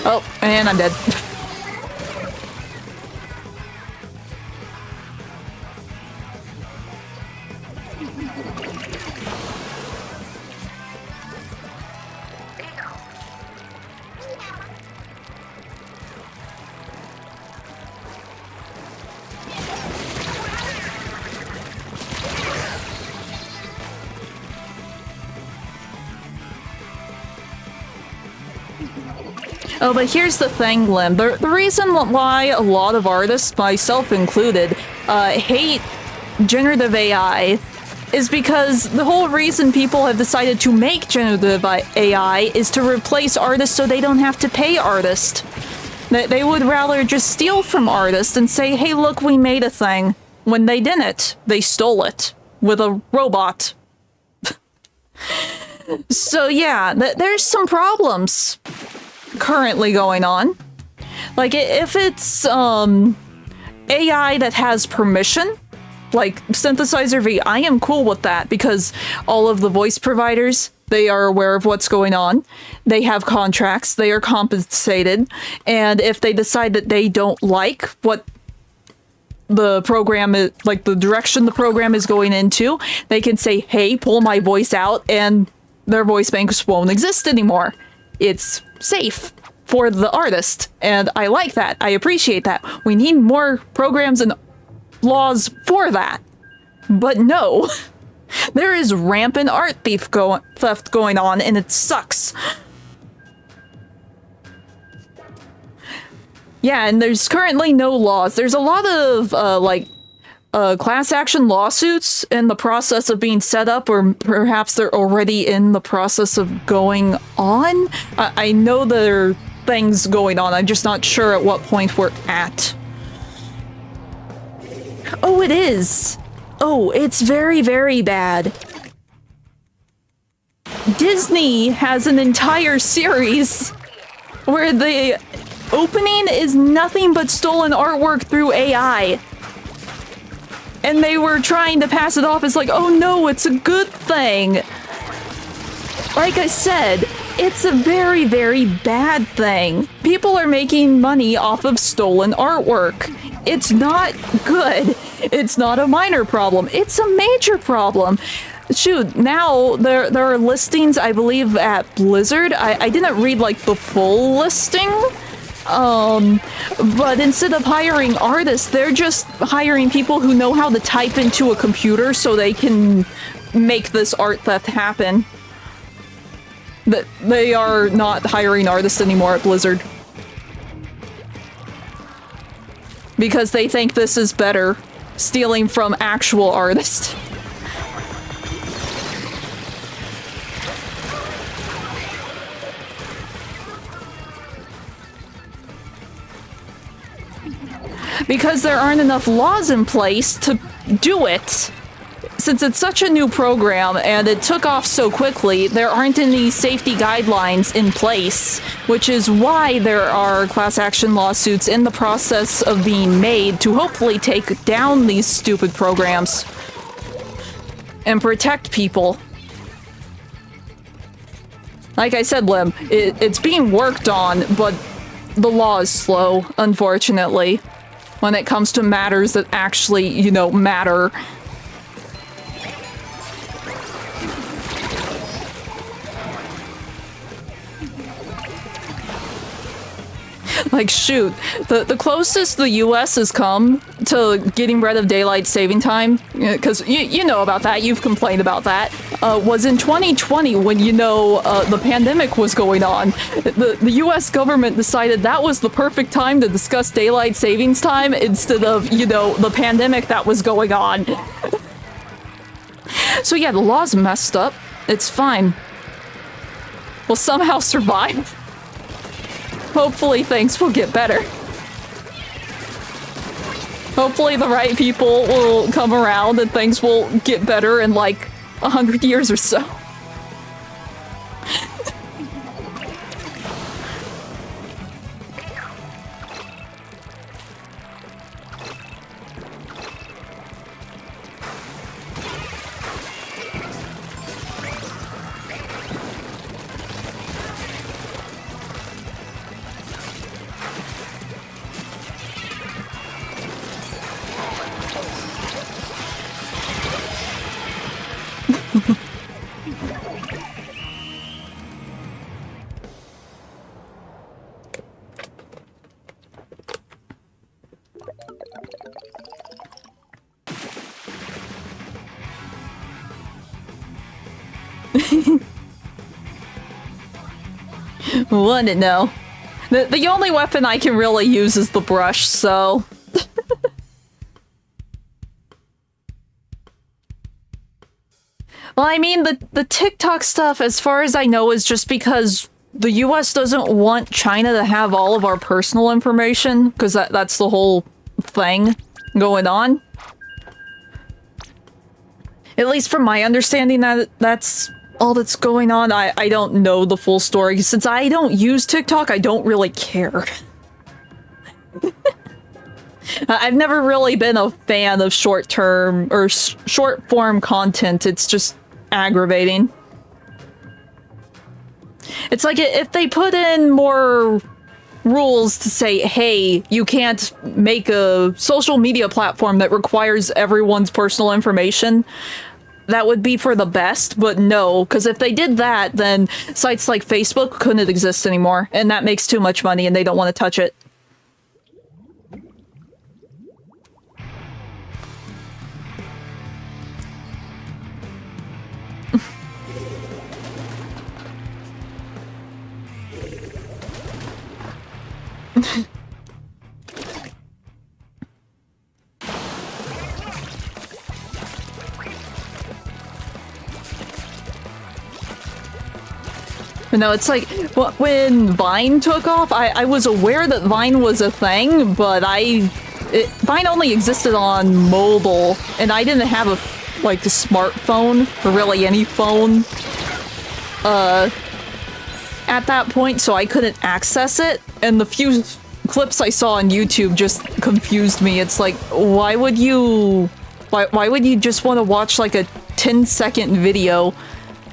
Oh, and I'm dead. Oh, but here's the thing, Lim. The reason why a lot of artists, myself included, hate generative AI is because the whole reason people have decided to make generative AI is to replace artists so they don't have to pay artists. They would rather just steal from artists and say, hey, look, we made a thing. When they didn't, they stole it with a robot. So yeah, there's some problems currently going on. Like, if it's AI that has permission, like Synthesizer V, I am cool with that because all of the voice providers, they are aware of what's going on. They have contracts, they are compensated, and if they decide that they don't like what the program is, like the direction the program is going into, they can say, hey, pull my voice out, and their voice banks won't exist anymore. It's safe for the artist, and I like that. I appreciate that. We need more programs and laws for that. But no, there is rampant art theft going on, and it sucks. Yeah, and there's currently no laws. There's a lot of, class action lawsuits in the process of being set up, or perhaps they're already in the process of going on. I know there are things going on. I'm just not sure at what point we're at. Oh, it is. Oh, it's very, very bad. Disney has an entire series where the opening is nothing but stolen artwork through AI. And they were trying to pass it off as like, oh no, it's a good thing. Like I said, it's a very, very bad thing. People are making money off of stolen artwork. It's not good. It's not a minor problem. It's a major problem. Shoot, now there are listings, I believe, at Blizzard. I didn't read, like, the full listing. But instead of hiring artists, they're just hiring people who know how to type into a computer so they can make this art theft happen. That they are not hiring artists anymore at Blizzard. Because they think this is better, stealing from actual artists. Because there aren't enough laws in place to do it. Since it's such a new program and it took off so quickly, there aren't any safety guidelines in place, which is why there are class action lawsuits in the process of being made to hopefully take down these stupid programs and protect people. Like I said, Lim, it's being worked on, but the law is slow, unfortunately, when it comes to matters that actually, you know, matter. Like, shoot, the closest the US has come to getting rid of daylight saving time, because you know about that, you've complained about that, was in 2020 when, you know, the pandemic was going on. The US government decided that was the perfect time to discuss daylight savings time instead of, you know, the pandemic that was going on. So yeah, the law's messed up. It's fine. We'll somehow survive. Hopefully things will get better. Hopefully the right people will come around and things will get better in like 100 years or so. Wouldn't know. The only weapon I can really use is the brush, so... Well, I mean, the TikTok stuff, as far as I know, is just because the US doesn't want China to have all of our personal information, because that's the whole thing going on. At least from my understanding, that's all that's going on. I don't know the full story. Since I don't use TikTok, I don't really care. I've never really been a fan of short-term or short-form content. It's just aggravating. It's like if they put in more rules to say, hey, you can't make a social media platform that requires everyone's personal information, that would be for the best, but no, because if they did that, then sites like Facebook couldn't exist anymore, and that makes too much money and they don't want to touch it. No, it's like, when Vine took off, I was aware that Vine was a thing, but Vine only existed on mobile, and I didn't have a smartphone, or really any phone, at that point, so I couldn't access it, and the few clips I saw on YouTube just confused me. It's like, why would you just want to watch like a 10-second video?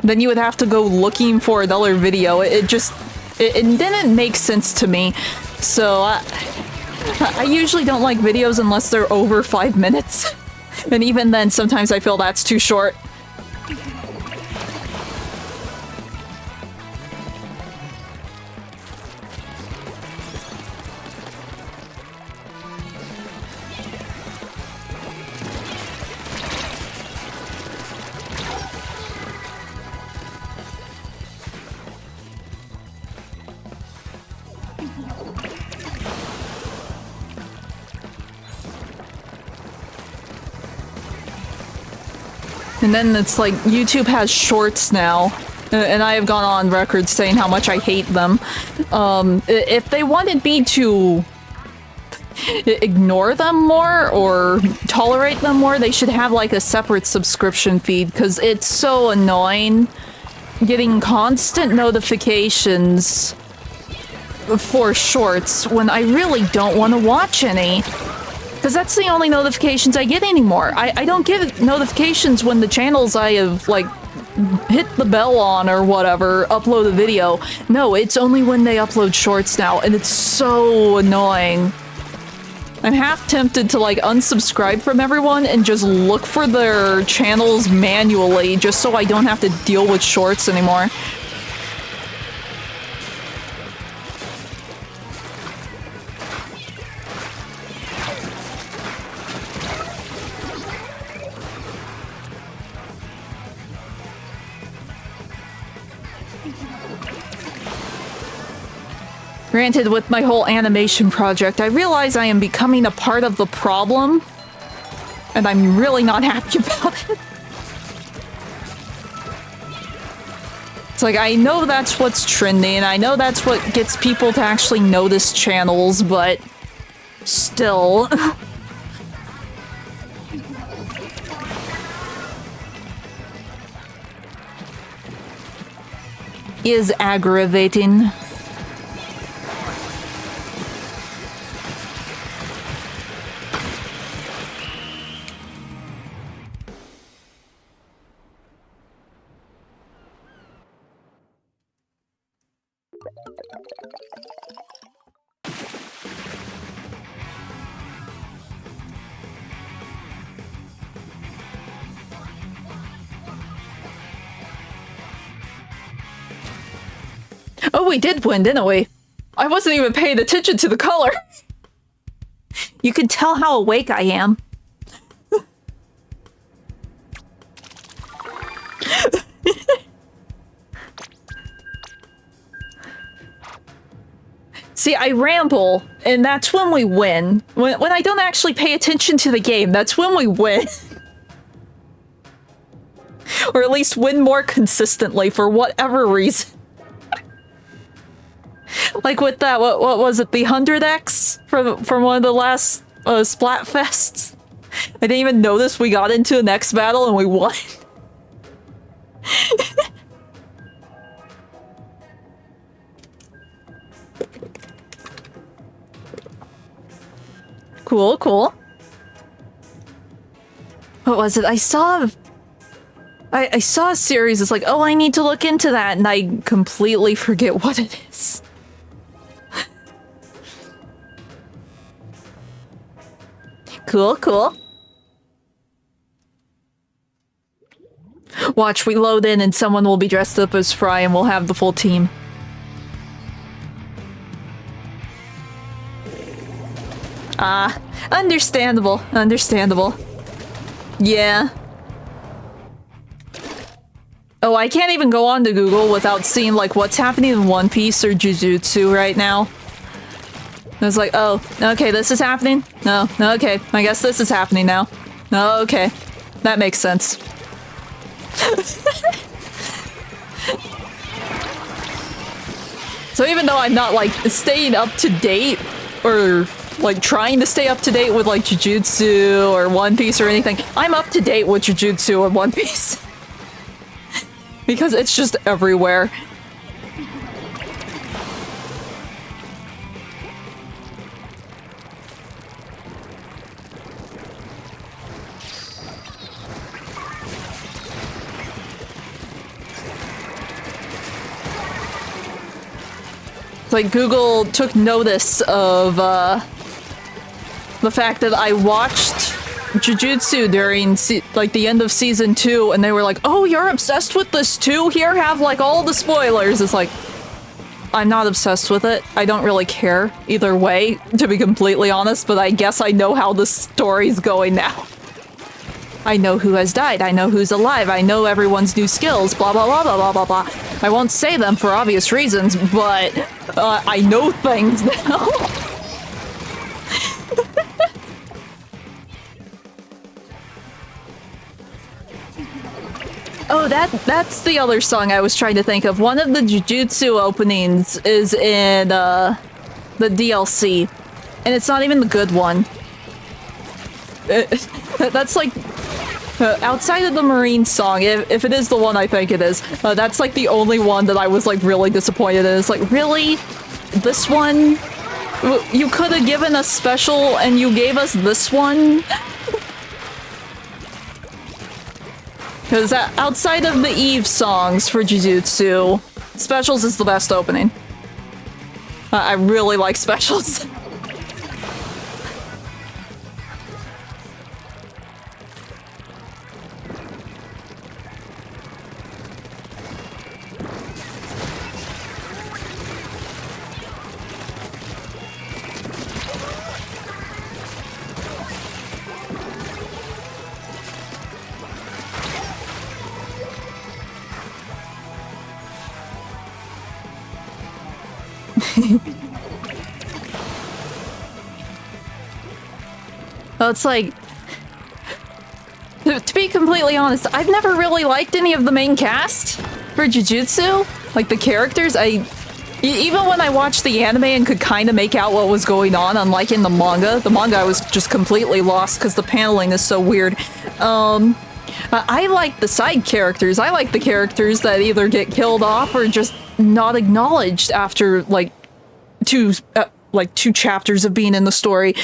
Then you would have to go looking for another video. It didn't make sense to me. So I usually don't like videos unless they're over 5 minutes. And even then, sometimes I feel that's too short. And then it's like, YouTube has shorts now, and I have gone on record saying how much I hate them. If they wanted me to ignore them more or tolerate them more, they should have like a separate subscription feed, because it's so annoying getting constant notifications for shorts when I really don't want to watch any. Because that's the only notifications I get anymore. I don't get notifications when the channels I have, like, hit the bell on or whatever upload a video. No, it's only when they upload shorts now, and it's so annoying. I'm half tempted to, like, unsubscribe from everyone and just look for their channels manually, just so I don't have to deal with shorts anymore. Granted, with my whole animation project, I realize I am becoming a part of the problem, and I'm really not happy about it. It's like, I know that's what's trending, I know that's what gets people to actually notice channels, but still. Is aggravating. Oh, we did win, didn't we? I wasn't even paying attention to the color. You can tell how awake I am. See, I ramble, and that's when we win. When I don't actually pay attention to the game, that's when we win. Or at least win more consistently for whatever reason. Like with that, what was it, the 100X from one of the last Splatfests? I didn't even notice we got into the next battle and we won. Cool, cool. What was it? I saw a series. It's like, oh, I need to look into that, and I completely forget what it is. Cool, cool. Watch, we load in and someone will be dressed up as Fry and we'll have the full team. Ah, understandable, understandable. Yeah. Oh, I can't even go on to Google without seeing, like, what's happening in One Piece or Jujutsu right now. It's like, oh, okay, this is happening? No, okay, I guess this is happening now. Oh, okay. That makes sense. So even though I'm not, like, staying up to date, or, like, trying to stay up to date with, like, Jujutsu or One Piece or anything, I'm up to date with Jujutsu and One Piece. Because it's just everywhere. It's like Google took notice of the fact that I watched Jujutsu during like the end of season 2, and they were like, "Oh, you're obsessed with this too? Here, have like all the spoilers." It's like, I'm not obsessed with it. I don't really care either way, to be completely honest, but I guess I know how the story's going now. I know who has died, I know who's alive, I know everyone's new skills, blah blah blah blah blah blah blah. I won't say them for obvious reasons, but I know things now. Oh, that's the other song I was trying to think of. One of the Jujutsu openings is in the DLC, and it's not even the good one. That's like outside of the Marine song, if it is the one I think it is, that's like the only one that I was like really disappointed in. It's like, really? This one? You could have given us special and you gave us this one? Because outside of the Eve songs for Jujutsu, Specials is the best opening. I really like Specials. Well, it's like, to be completely honest, I've never really liked any of the main cast for Jujutsu. Like, the characters, even when I watched the anime and could kind of make out what was going on, unlike in the manga I was just completely lost because the paneling is so weird. I like the side characters. I like the characters that either get killed off or just not acknowledged after, like, two chapters of being in the story.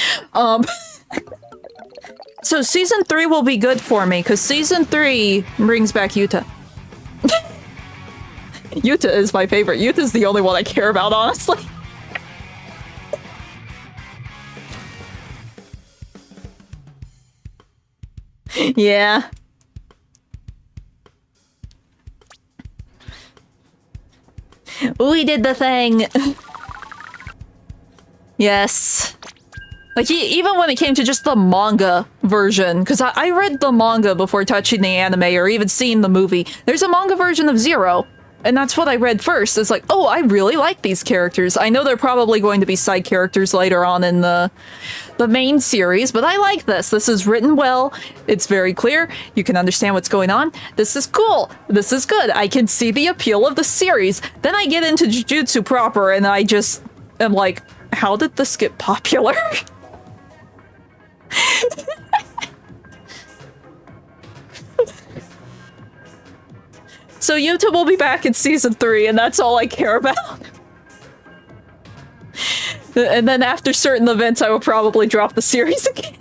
So season 3 will be good for me, because season 3 brings back Yuta. Yuta is my favorite. Yuta's the only one I care about, honestly. Yeah. We did the thing. Yes. Like, even when it came to just the manga version, because I read the manga before touching the anime or even seeing the movie. There's a manga version of Zero, and that's what I read first. It's like, oh, I really like these characters. I know they're probably going to be side characters later on in the main series, but I like this. This is written well. It's very clear. You can understand what's going on. This is cool. This is good. I can see the appeal of the series. Then I get into Jujutsu proper, and I just am like, how did this get popular? So Yuta will be back in season 3, and that's all I care about. And then after certain events, I will probably drop the series again.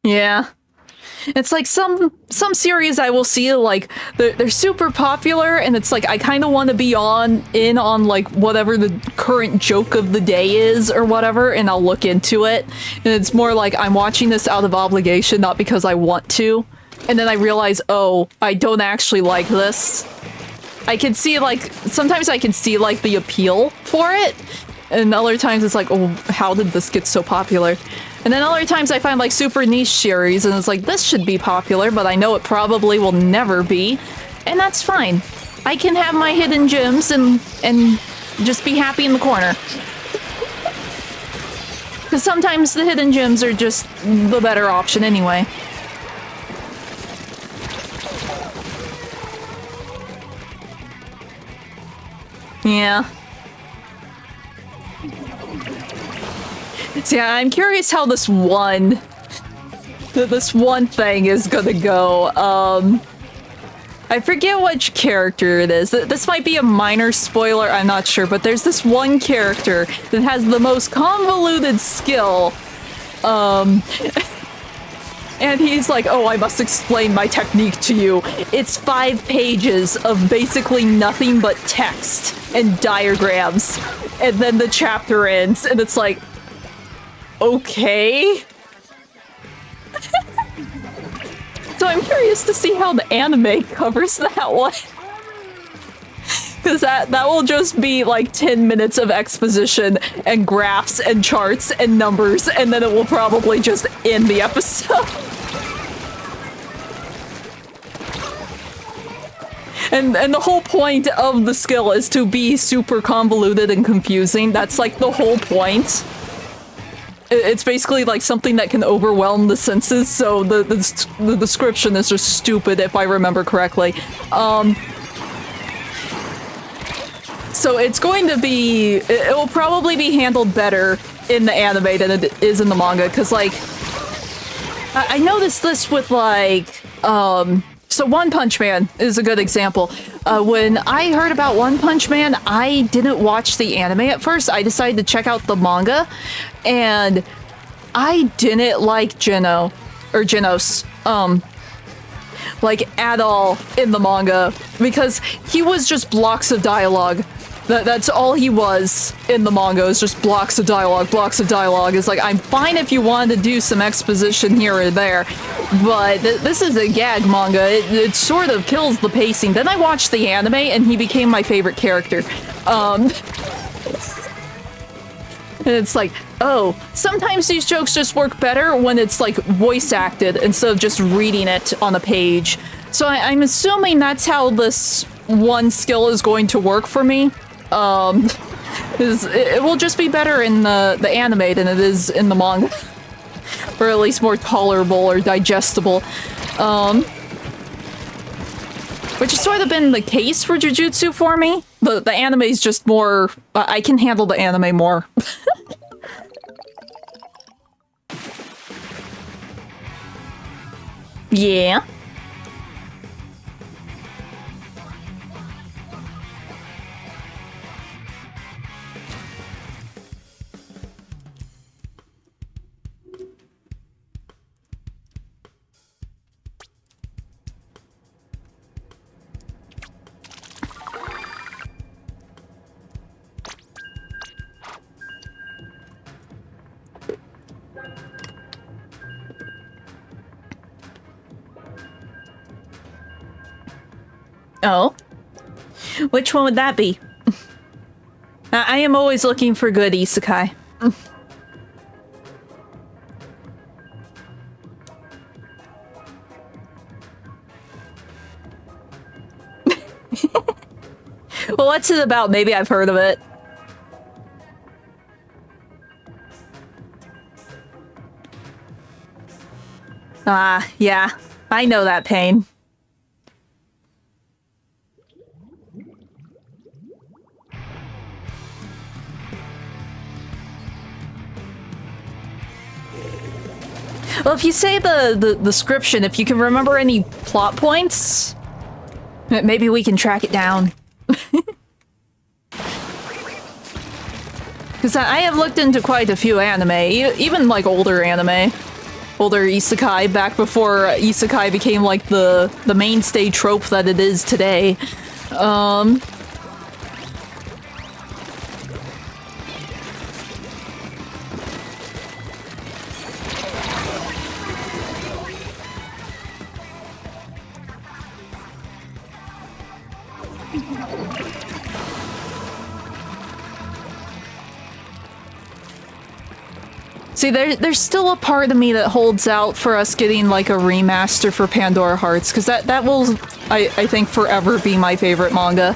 Yeah. It's like some series I will see, like, they're super popular, and it's like, I kind of want to be in on, like, whatever the current joke of the day is, or whatever, and I'll look into it. And it's more like, I'm watching this out of obligation, not because I want to. And then I realize, oh, I don't actually like this. I can see, like, sometimes I can see, like, the appeal for it, and other times it's like, oh, how did this get so popular? And then other times I find like super niche series and it's like, this should be popular, but I know it probably will never be. And that's fine. I can have my hidden gems and just be happy in the corner. Because sometimes the hidden gems are just the better option anyway. Yeah. So yeah, I'm curious how this one thing is gonna go. I forget which character it is. This might be a minor spoiler, I'm not sure, but there's this one character that has the most convoluted skill. And he's like, oh, I must explain my technique to you. It's 5 pages of basically nothing but text and diagrams. And then the chapter ends, and it's like, okay. So I'm curious to see how the anime covers that one. Because that will just be like 10 minutes of exposition and graphs and charts and numbers, and then it will probably just end the episode. And the whole point of the skill is to be super convoluted and confusing. That's like the whole point. It's basically like something that can overwhelm the senses, so the description is just stupid if I remember correctly. So it's going to be, it will probably be handled better in the anime than it is in the manga, because like, I noticed this with like, so One Punch Man is a good example. When I heard about One Punch Man, I didn't watch the anime at first. I decided to check out the manga, and I didn't like Genos, like at all in the manga, because he was just blocks of dialogue. That's all he was in the manga, is just blocks of dialogue, blocks of dialogue. It's like, I'm fine if you wanted to do some exposition here or there, but this is a gag manga. It sort of kills the pacing. Then I watched the anime, and he became my favorite character. And it's like, oh, sometimes these jokes just work better when it's like voice acted instead of just reading it on a page. So I'm assuming that's how this one skill is going to work for me. It will just be better in the anime than it is in the manga. Or at least more tolerable or digestible. Which has sort of been the case for Jujutsu for me. The anime is just more... I can handle the anime more. Yeah. Oh? Which one would that be? I am always looking for good isekai. Well, what's it about? Maybe I've heard of it. Ah, yeah. I know that pain. Well, if you say the description, if you can remember any plot points, maybe we can track it down. Because I have looked into quite a few anime, even like older anime. older isekai back before isekai became like the mainstay trope that it is today. See, there's still a part of me that holds out for us getting like a remaster for Pandora Hearts, because that will, I think, forever be my favorite manga.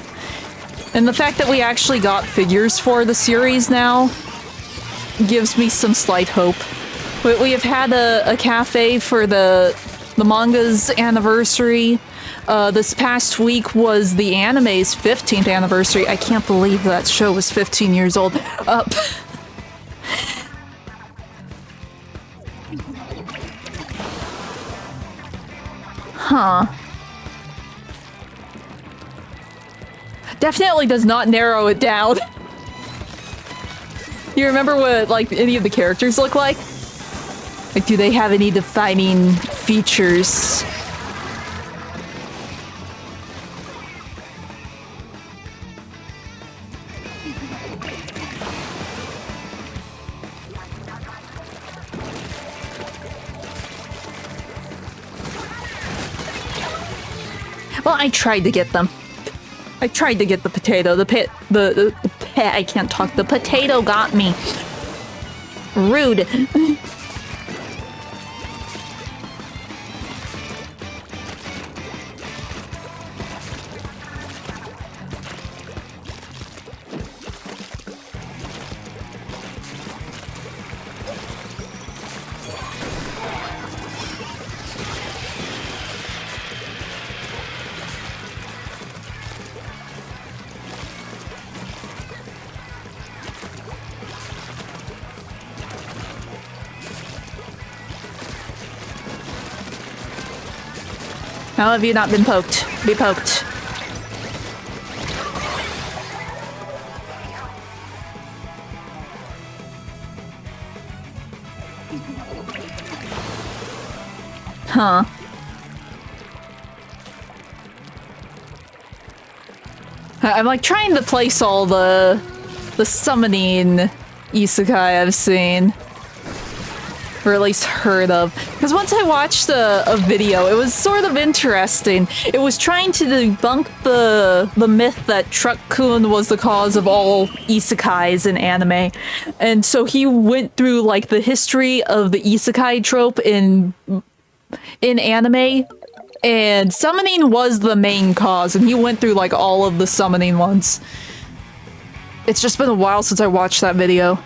And the fact that we actually got figures for the series now gives me some slight hope. We have had a cafe for the manga's anniversary. This past week was the anime's 15th anniversary. I can't believe that show was 15 years old. Huh. Definitely does not narrow it down. You remember what, like, any of the characters look like? Like, do they have any defining features? Well, I tried to get them. I tried to get the potato. I can't talk. The potato got me. Rude. How have you not been poked? Be poked. Huh. I'm like trying to place all the summoning isekai I've seen. Or at least heard of. Because once I watched a video, it was sort of interesting. It was trying to debunk the myth that Truck-kun was the cause of all isekais in anime. And so he went through like the history of the isekai trope in anime, and summoning was the main cause, and he went through like all of the summoning ones. It's just been a while since I watched that video.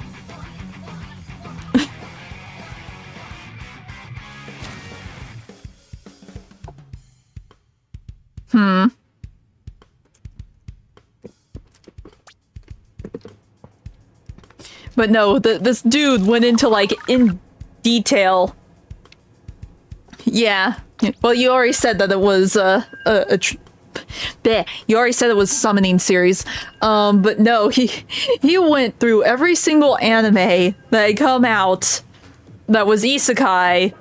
But no, this dude went into like in detail. Yeah. Well, you already said that it was you already said it was summoning series. But no, he went through every single anime that had come out that was isekai.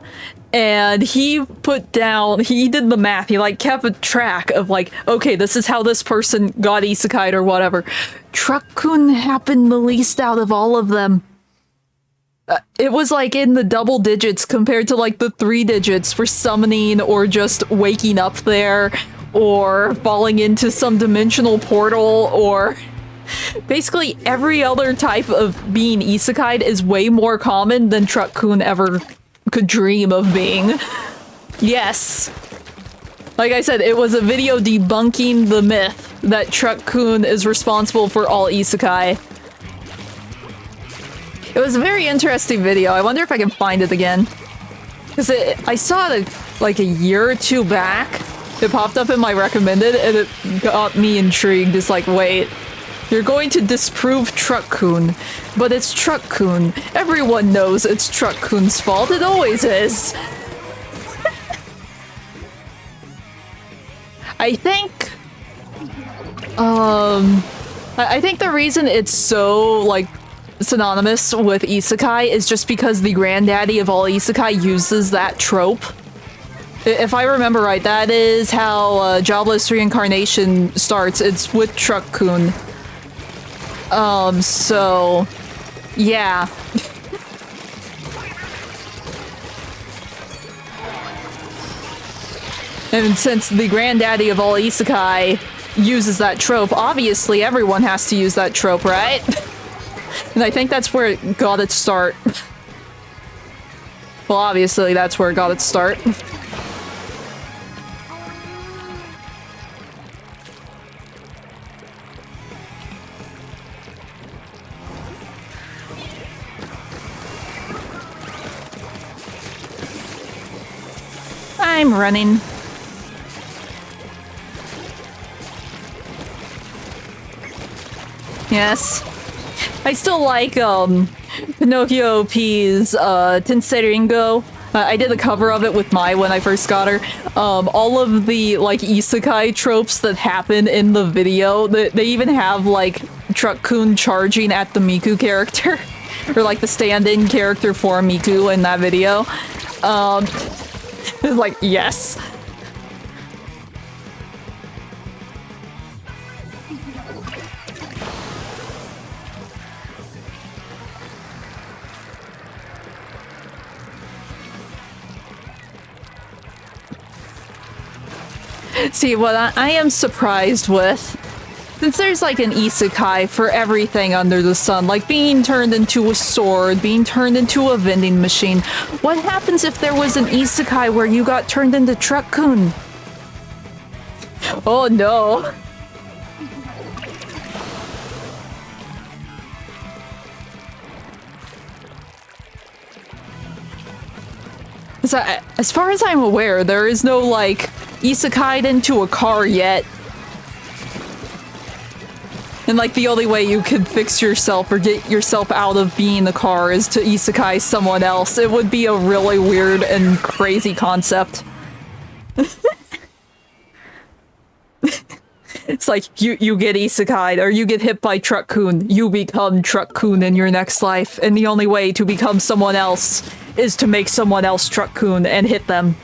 And he did the math. He like kept a track of like, okay, this is how this person got isekai'd or whatever. Truck-kun happened the least out of all of them. It was like in the double digits compared to like the 3 digits for summoning or just waking up there or falling into some dimensional portal, or basically every other type of being isekai'd is way more common than Truck-kun ever could dream of being. Yes. Like I said, it was a video debunking the myth that Truck-kun is responsible for all isekai. It was a very interesting video. I wonder if I can find it again. Because I saw it like a year or 2 back. It popped up in my recommended and it got me intrigued. It's like, wait, you're going to disprove Truck-kun, but it's Truck-kun. Everyone knows it's Truck-kun's fault. It always is. I think the reason it's so, like, synonymous with isekai is just because the granddaddy of all isekai uses that trope. If I remember right, that is how Jobless Reincarnation starts. It's with Truck-kun. So... yeah. And since the granddaddy of all isekai uses that trope, obviously everyone has to use that trope, right? And I think that's where it got its start. Well, obviously that's where it got its start. I'm running. Yes. I still like, Pinocchio P's, Tensei Ringo. I did a cover of it with Mai when I first got her. All of the, like, isekai tropes that happen in the video, they even have, like, Truck-kun charging at the Miku character. Or, like, the stand-in character for Miku in that video. Like, yes. See, what I am surprised with, since there's like an isekai for everything under the sun, like being turned into a sword, being turned into a vending machine, what happens if there was an isekai where you got turned into Truck-kun? Oh no. So, as far as I'm aware, there is no, like, isekai'd into a car yet. And, like, the only way you could fix yourself or get yourself out of being the car is to isekai someone else. It would be a really weird and crazy concept. It's like, you get isekai'd, or you get hit by Truck-kun, you become Truck-kun in your next life, and the only way to become someone else is to make someone else Truck-kun and hit them.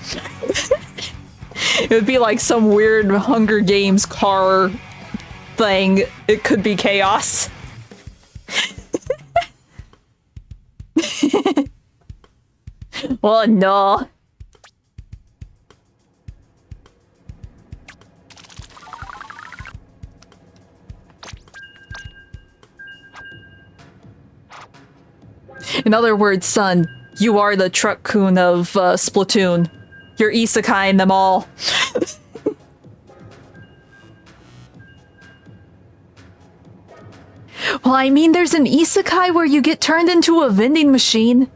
It would be like some weird Hunger Games car thing. It could be chaos. Oh no. In other words, son, you are the Truck-kun of Splatoon. You're isekai'ing them all. Well, I mean, there's an isekai where you get turned into a vending machine.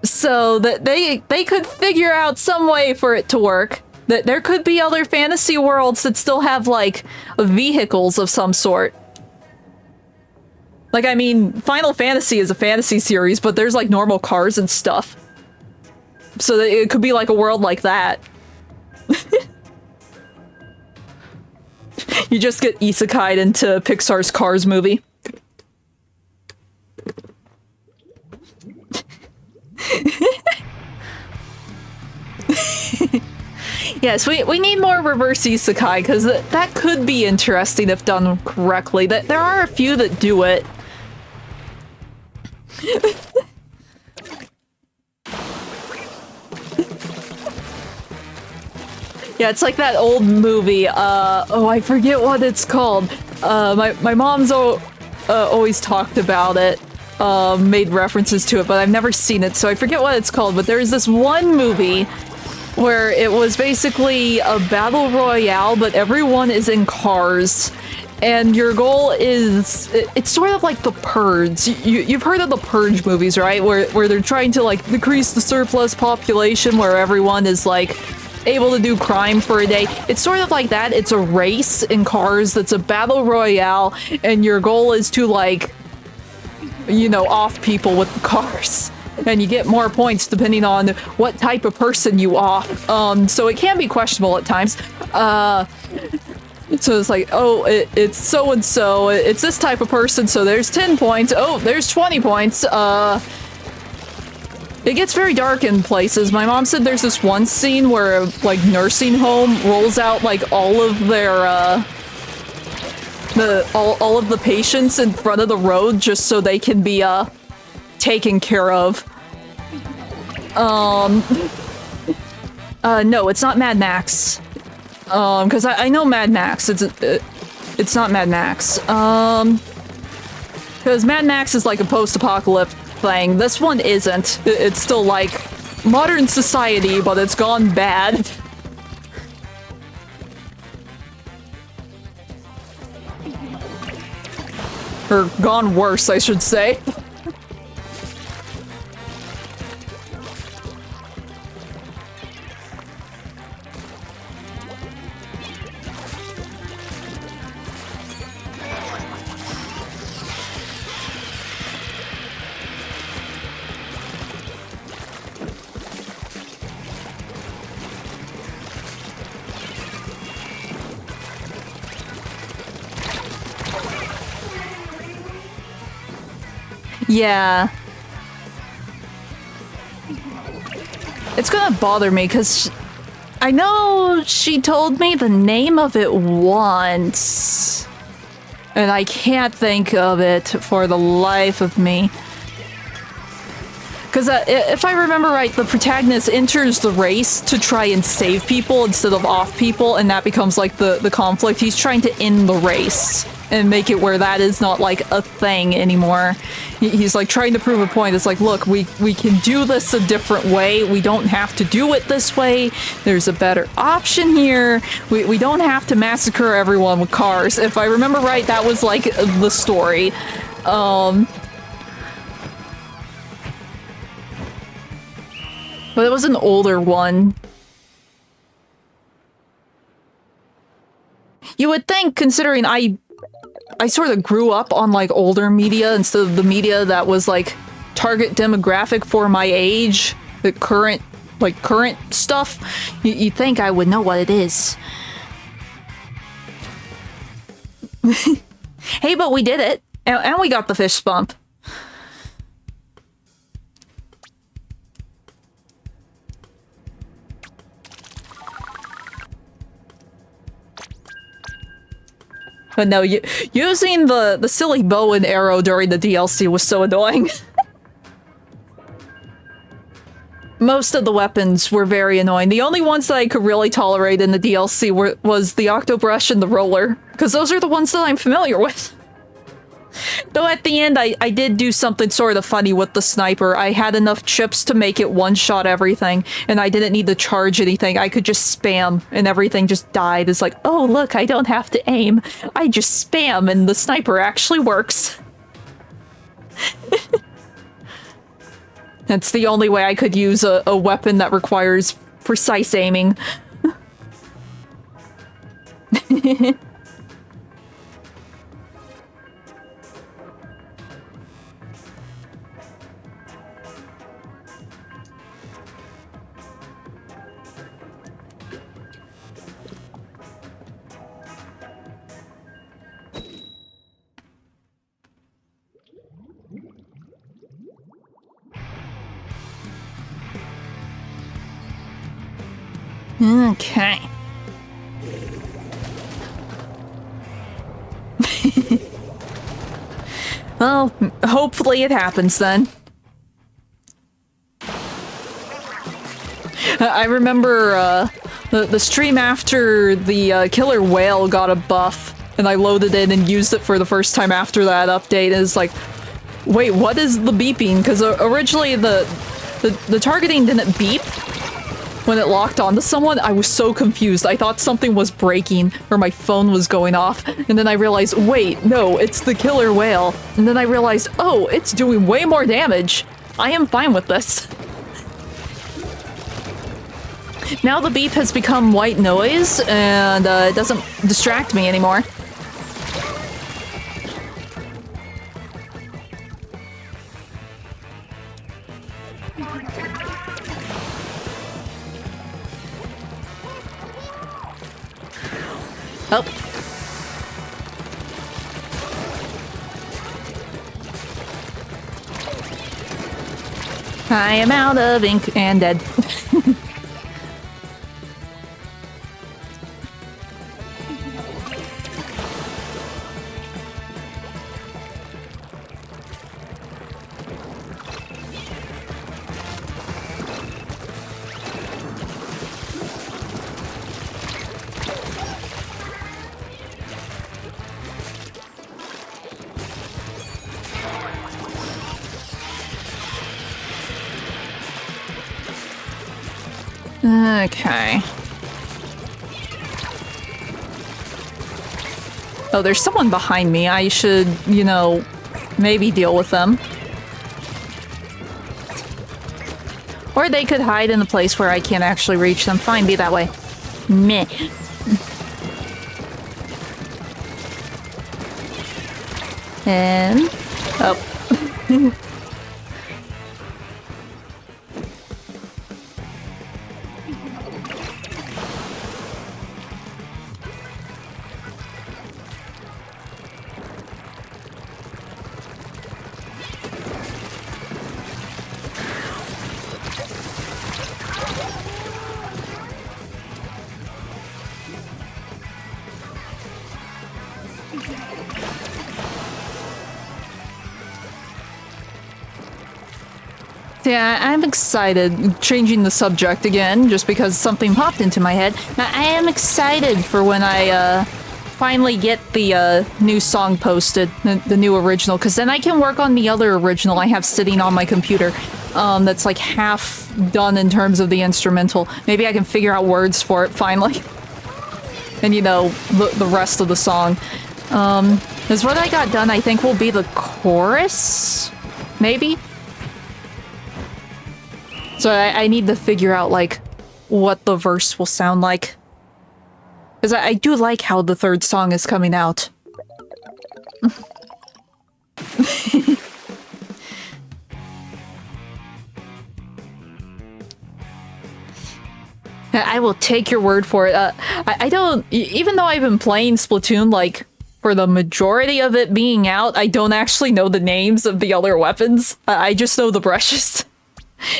So that they could figure out some way for it to work. That there could be other fantasy worlds that still have, like, vehicles of some sort. Like, I mean, Final Fantasy is a fantasy series, but there's, like, normal cars and stuff. So that it could be, like, a world like that. You just get isekai'd into Pixar's Cars movie. Yes, we need more reverse isekai, because that could be interesting if done correctly. There are a few that do it. Yeah, it's like that old movie, oh, I forget what it's called. My mom's always talked about it, made references to it, but I've never seen it, so I forget what it's called, but there's this one movie where it was basically a battle royale, but everyone is in cars. And your goal is, it's sort of like The Purge. You've heard of the Purge movies, right? Where they're trying to, like, decrease the surplus population, where everyone is, like, able to do crime for a day. It's sort of like that. It's a race in cars that's a battle royale, and your goal is to, like, you know, off people with the cars. And you get more points depending on what type of person you off. So it can be questionable at times. So it's like, oh, it's so-and-so, it's this type of person, so there's 10 points, oh, there's 20 points, It gets very dark in places. My mom said there's this one scene where, like, nursing home rolls out, like, all of their, all of the patients in front of the road just so they can be, taken care of. No, it's not Mad Max. Because I know Mad Max. It's not Mad Max. Because Mad Max is like a post-apocalypse thing. This one isn't. It's still like modern society, but it's gone bad. Or gone worse, I should say. Yeah. It's gonna bother me, because I know she told me the name of it once. And I can't think of it for the life of me. Because if I remember right, the protagonist enters the race to try and save people instead of off people, and that becomes like the conflict. He's trying to end the race and make it where that is not like a thing anymore. He's like trying to prove a point. It's like, look, we can do this a different way. We don't have to do it this way. There's a better option here. We don't have to massacre everyone with cars. If I remember right, that was like the story. But it was an older one. You would think, considering I sort of grew up on like older media instead of the media that was like target demographic for my age, the current stuff, you'd think I would know what it is. Hey, but we did it, and we got the fish bump. But no, using the silly bow and arrow during the DLC was so annoying. Most of the weapons were very annoying. The only ones that I could really tolerate in the DLC was the octobrush and the roller, because those are the ones that I'm familiar with. Though at the end, I did do something sort of funny with the sniper. I had enough chips to make it one-shot everything, and I didn't need to charge anything. I could just spam, and everything just died. It's like, oh, look, I don't have to aim. I just spam, and the sniper actually works. That's the only way I could use a weapon that requires precise aiming. Okay. Well, hopefully it happens then. I remember the stream after the killer whale got a buff, and I loaded it and used it for the first time after that update, and it's like, wait, what is the beeping? Because originally the targeting didn't beep when it locked onto someone. I was so confused. I thought something was breaking or my phone was going off, and then I realized, wait, no, it's the killer whale. And then I realized, oh, it's doing way more damage. I am fine with this. Now the beep has become white noise, and it doesn't distract me anymore. Oh. I am out of ink and dead. Okay. Oh, there's someone behind me. I should, you know, maybe deal with them. Or they could hide in a place where I can't actually reach them. Fine, be that way. Meh. And... oh. Yeah, I'm excited. Changing the subject again, just because something popped into my head. I am excited for when I finally get the new song posted, the new original, because then I can work on the other original I have sitting on my computer. That's like half done in terms of the instrumental. Maybe I can figure out words for it finally. And you know, the rest of the song. Because what I got done, I think, will be the chorus? Maybe? So I need to figure out, like, what the verse will sound like. Because I do like how the third song is coming out. I will take your word for it. I don't... Even though I've been playing Splatoon, like, for the majority of it being out, I don't actually know the names of the other weapons. I just know the brushes.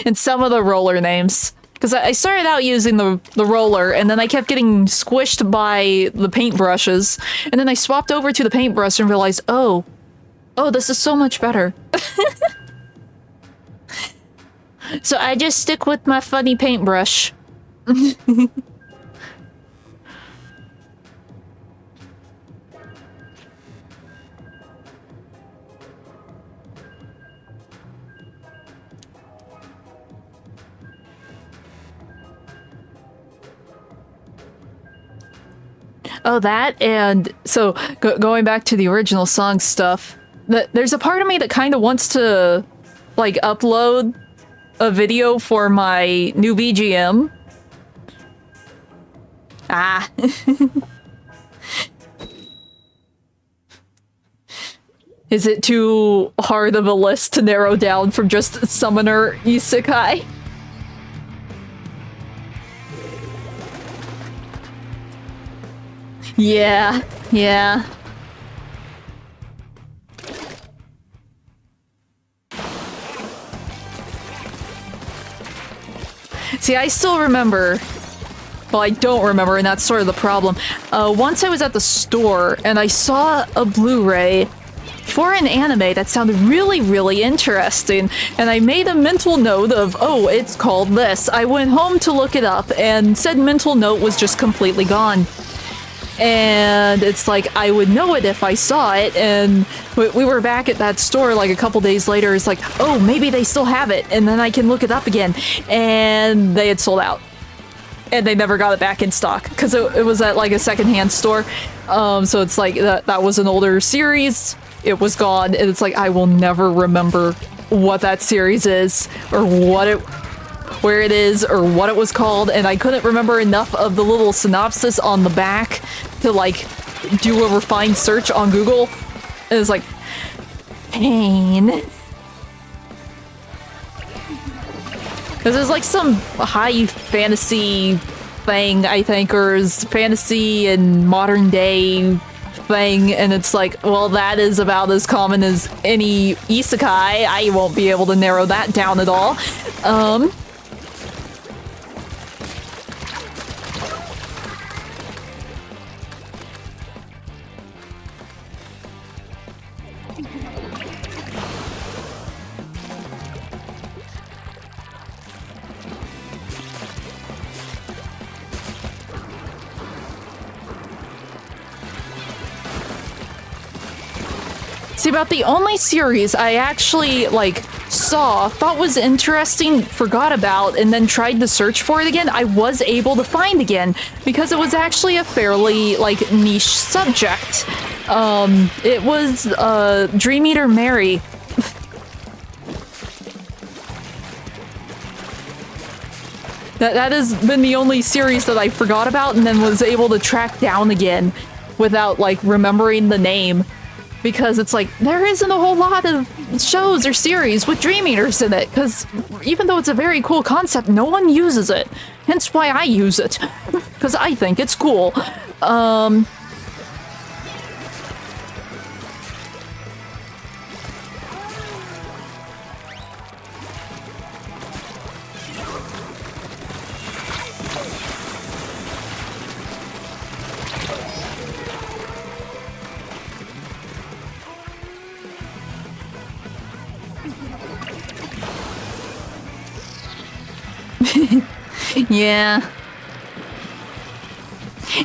And some of the roller names. Because I started out using the roller, and then I kept getting squished by the paintbrushes. And then I swapped over to the paintbrush and realized, oh, this is so much better. So I just stick with my funny paintbrush. Oh, that, and so going back to the original song stuff, there's a part of me that kind of wants to, like, upload a video for my new BGM. Ah. Is it too hard of a list to narrow down from just Summoner Isekai? Yeah, yeah. See, I still remember... Well, I don't remember, and that's sort of the problem. Once I was at the store, and I saw a Blu-ray for an anime that sounded really, really interesting, and I made a mental note of, oh, it's called this. I went home to look it up, and said mental note was just completely gone. And it's like, I would know it if I saw it, and we were back at that store like a couple days later. It's like, oh, maybe they still have it, and then I can look it up again. And they had sold out. And they never got it back in stock, because it was at like a secondhand store. So it's like, that was an older series, it was gone, and it's like, I will never remember what that series is, or where it is, or what it was called, and I couldn't remember enough of the little synopsis on the back to, like, do a refined search on Google. And it's like, pain. Because there's, like, some high fantasy thing, I think, or is fantasy and modern day thing, and it's like, well, that is about as common as any isekai. I won't be able to narrow that down at all. See, about the only series I actually, like, saw, thought was interesting, forgot about, and then tried to search for it again, I was able to find again, because it was actually a fairly, like, niche subject. It was, Dream Eater Mary. That has been the only series that I forgot about and then was able to track down again without, like, remembering the name. Because it's like, there isn't a whole lot of shows or series with Dream Eaters in it, because even though it's a very cool concept, no one uses it. Hence why I use it, because I think it's cool. Yeah.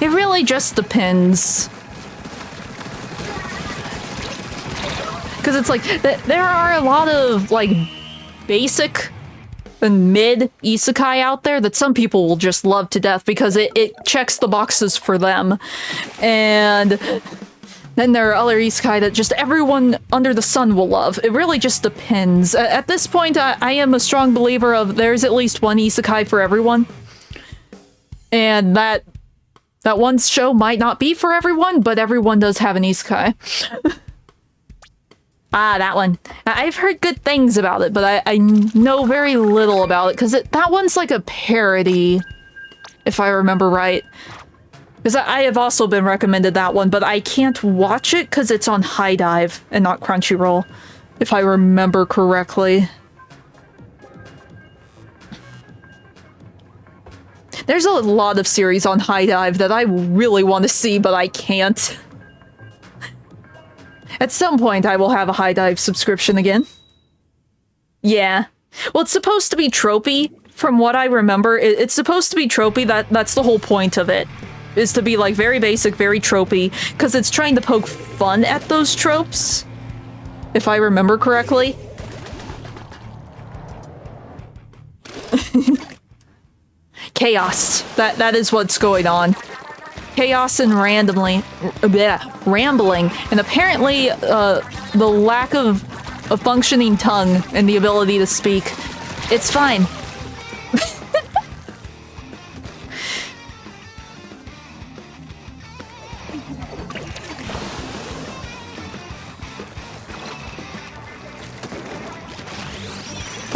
It really just depends. Because it's like, there are a lot of, like, basic and mid isekai out there that some people will just love to death because it checks the boxes for them. And then there are other isekai that just everyone under the sun will love. It really just depends. At this point, I am a strong believer of there's at least one isekai for everyone. And that one show might not be for everyone, but everyone does have an isekai. Ah, that one. I've heard good things about it, but I know very little about it, because that one's like a parody, if I remember right. Because I have also been recommended that one, but I can't watch it because it's on High Dive and not Crunchyroll, if I remember correctly. There's a lot of series on High Dive that I really want to see, but I can't. At some point, I will have a High Dive subscription again. Yeah. Well, it's supposed to be tropey, from what I remember. It's supposed to be tropey, that's the whole point of it. Is to be, like, very basic, very tropey, because it's trying to poke fun at those tropes, if I remember correctly. Chaos. That is what's going on. Chaos and rambling. And apparently, the lack of a functioning tongue and the ability to speak. It's fine.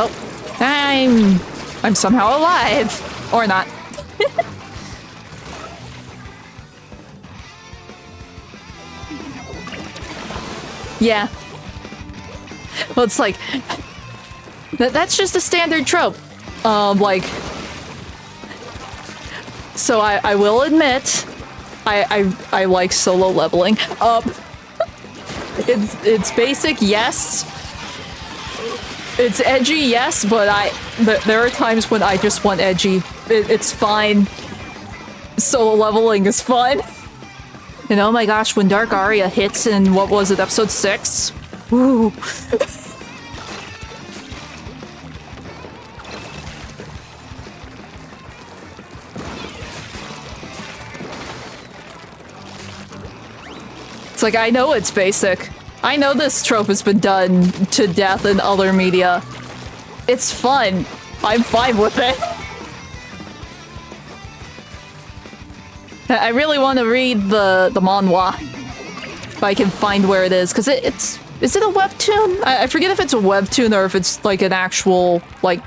Oh, I'm somehow alive. Or not. Yeah. Well, it's like, that's just a standard trope. Like, so I will admit, I like solo leveling. It's basic, yes. It's edgy, yes, but there are times when I just want edgy. It's fine. Solo leveling is fun. And oh my gosh, when Dark Aria hits in, what was it, episode 6? Ooh. It's like, I know it's basic. I know this trope has been done to death in other media. It's fun. I'm fine with it. I really want to read the manhwa. If I can find where it is. Because is it a webtoon? I forget if it's a webtoon or if it's like an actual, like,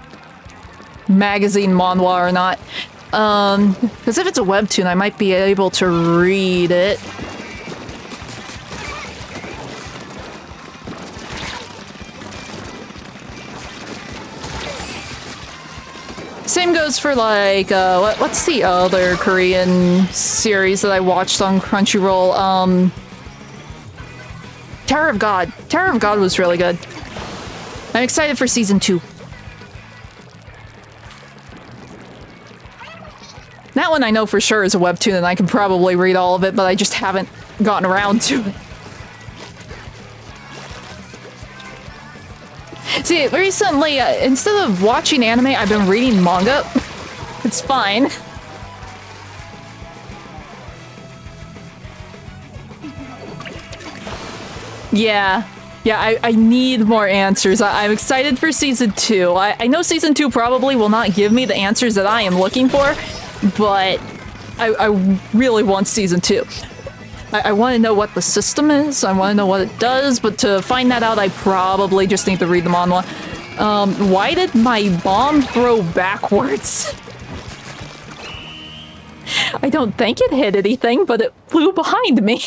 magazine manhwa or not. Because if it's a webtoon, I might be able to read it. Same goes for like, what's the other Korean series that I watched on Crunchyroll? Tower of God. Tower of God was really good. I'm excited for season 2. That one I know for sure is a webtoon and I can probably read all of it, but I just haven't gotten around to it. See, recently, instead of watching anime, I've been reading manga. It's fine. Yeah. Yeah, I need more answers. I'm excited for season 2. I know season 2 probably will not give me the answers that I am looking for, but I really want season 2. I want to know what the system is, I want to know what it does, but to find that out I probably just need to read the manhwa. Why did my bomb throw backwards? I don't think it hit anything, but it flew behind me.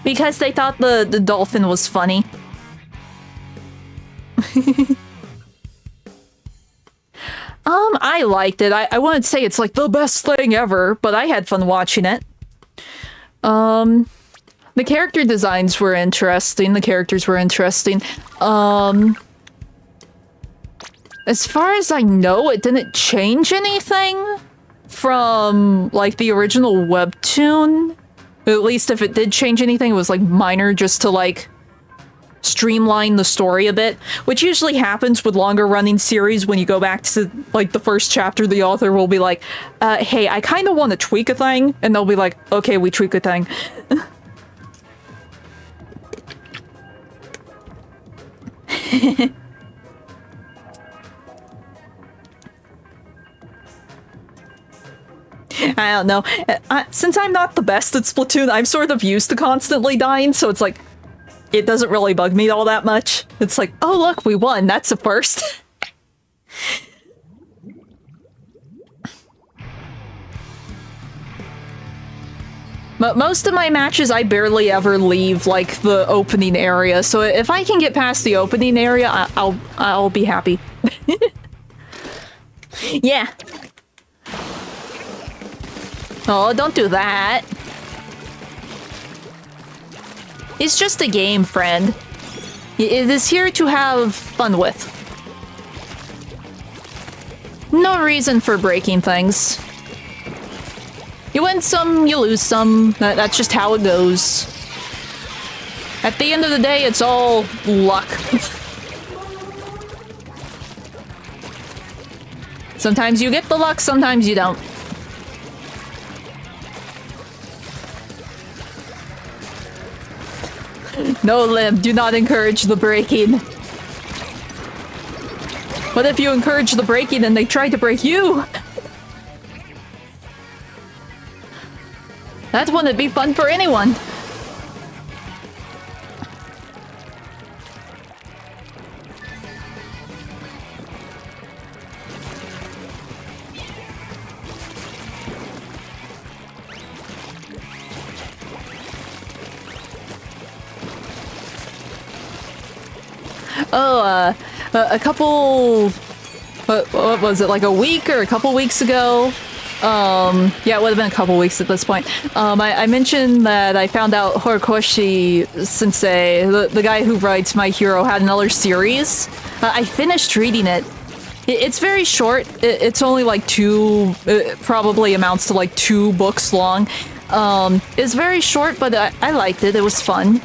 Because they thought the dolphin was funny. I liked it. I wouldn't say it's like the best thing ever, but I had fun watching it. The character designs were interesting. The characters were interesting. As far as I know, it didn't change anything from, like, the original webtoon. At least if it did change anything, it was, like, minor just to, like, streamline the story a bit, which usually happens with longer running series. When you go back to like the first chapter, the author will be like, hey, I kind of want to tweak a thing, and they'll be like, okay, we tweak a thing. I don't know. Since I'm not the best at Splatoon, I'm sort of used to constantly dying, so it's like, it doesn't really bug me all that much. It's like, oh look, we won. That's a first. But most of my matches, I barely ever leave, like, the opening area. So if I can get past the opening area, I'll be happy. Yeah. Oh, don't do that. It's just a game, friend. It is here to have fun with. No reason for breaking things. You win some, you lose some. That's just how it goes. At the end of the day, it's all luck. Sometimes you get the luck, sometimes you don't. No, Lim, do not encourage the breaking. What if you encourage the breaking and they try to break you? That wouldn't be fun for anyone. Oh, a couple... What was it, like a week or a couple weeks ago? Yeah, it would have been a couple weeks at this point. I mentioned that I found out Horikoshi Sensei, the guy who writes My Hero, had another series. I finished reading it. It's very short. It's only like it probably amounts to like 2 books long. It's very short, but I liked it. It was fun.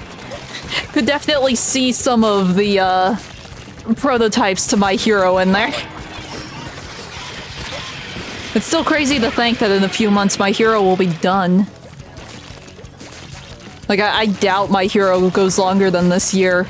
Could definitely see some of the prototypes to My Hero in there. It's still crazy to think that in a few months My Hero will be done. Like, I doubt My Hero goes longer than this year.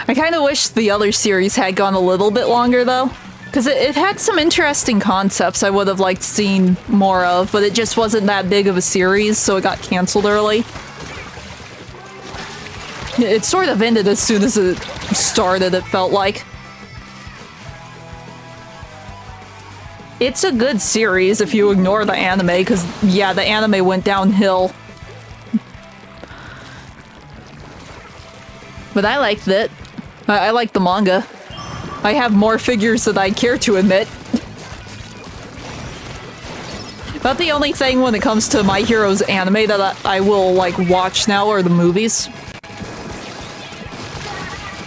I kind of wish the other series had gone a little bit longer, though. Because it had some interesting concepts I would have liked seeing more of, but it just wasn't that big of a series, so it got canceled early. It sort of ended as soon as it started, it felt like. It's a good series if you ignore the anime, because, yeah, the anime went downhill. But I liked it. I like the manga. I have more figures than I care to admit. About the only thing when it comes to My Hero's anime that I will, like, watch now are the movies.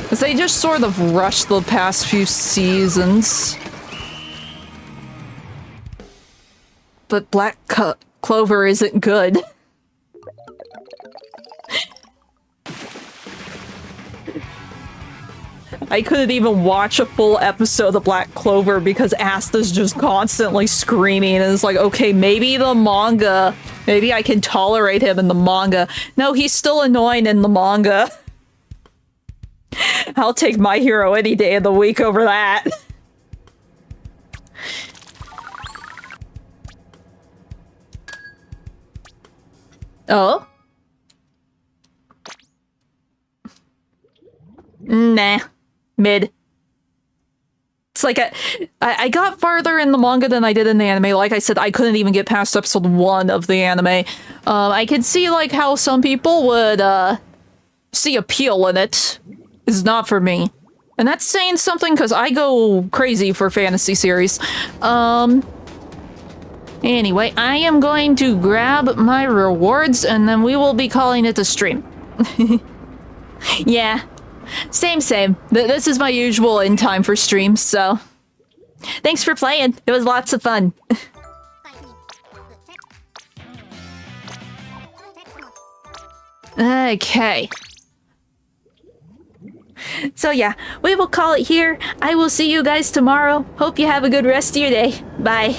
Because they just sort of rushed the past few seasons. But Black Clover isn't good. I couldn't even watch a full episode of Black Clover because Asta's just constantly screaming, and it's like, okay, maybe the manga. Maybe I can tolerate him in the manga. No, he's still annoying in the manga. I'll take My Hero any day of the week over that. Oh? Nah. Mid. It's like I got farther in the manga than I did in the anime. Like I said, I couldn't even get past episode 1 of the anime. I could see like how some people would see appeal in it. It's not for me. And that's saying something because I go crazy for fantasy series. Anyway, I am going to grab my rewards and then we will be calling it a stream. Yeah. Same. This is my usual end time for streams, so... Thanks for playing. It was lots of fun. Okay. So yeah, we will call it here. I will see you guys tomorrow. Hope you have a good rest of your day. Bye.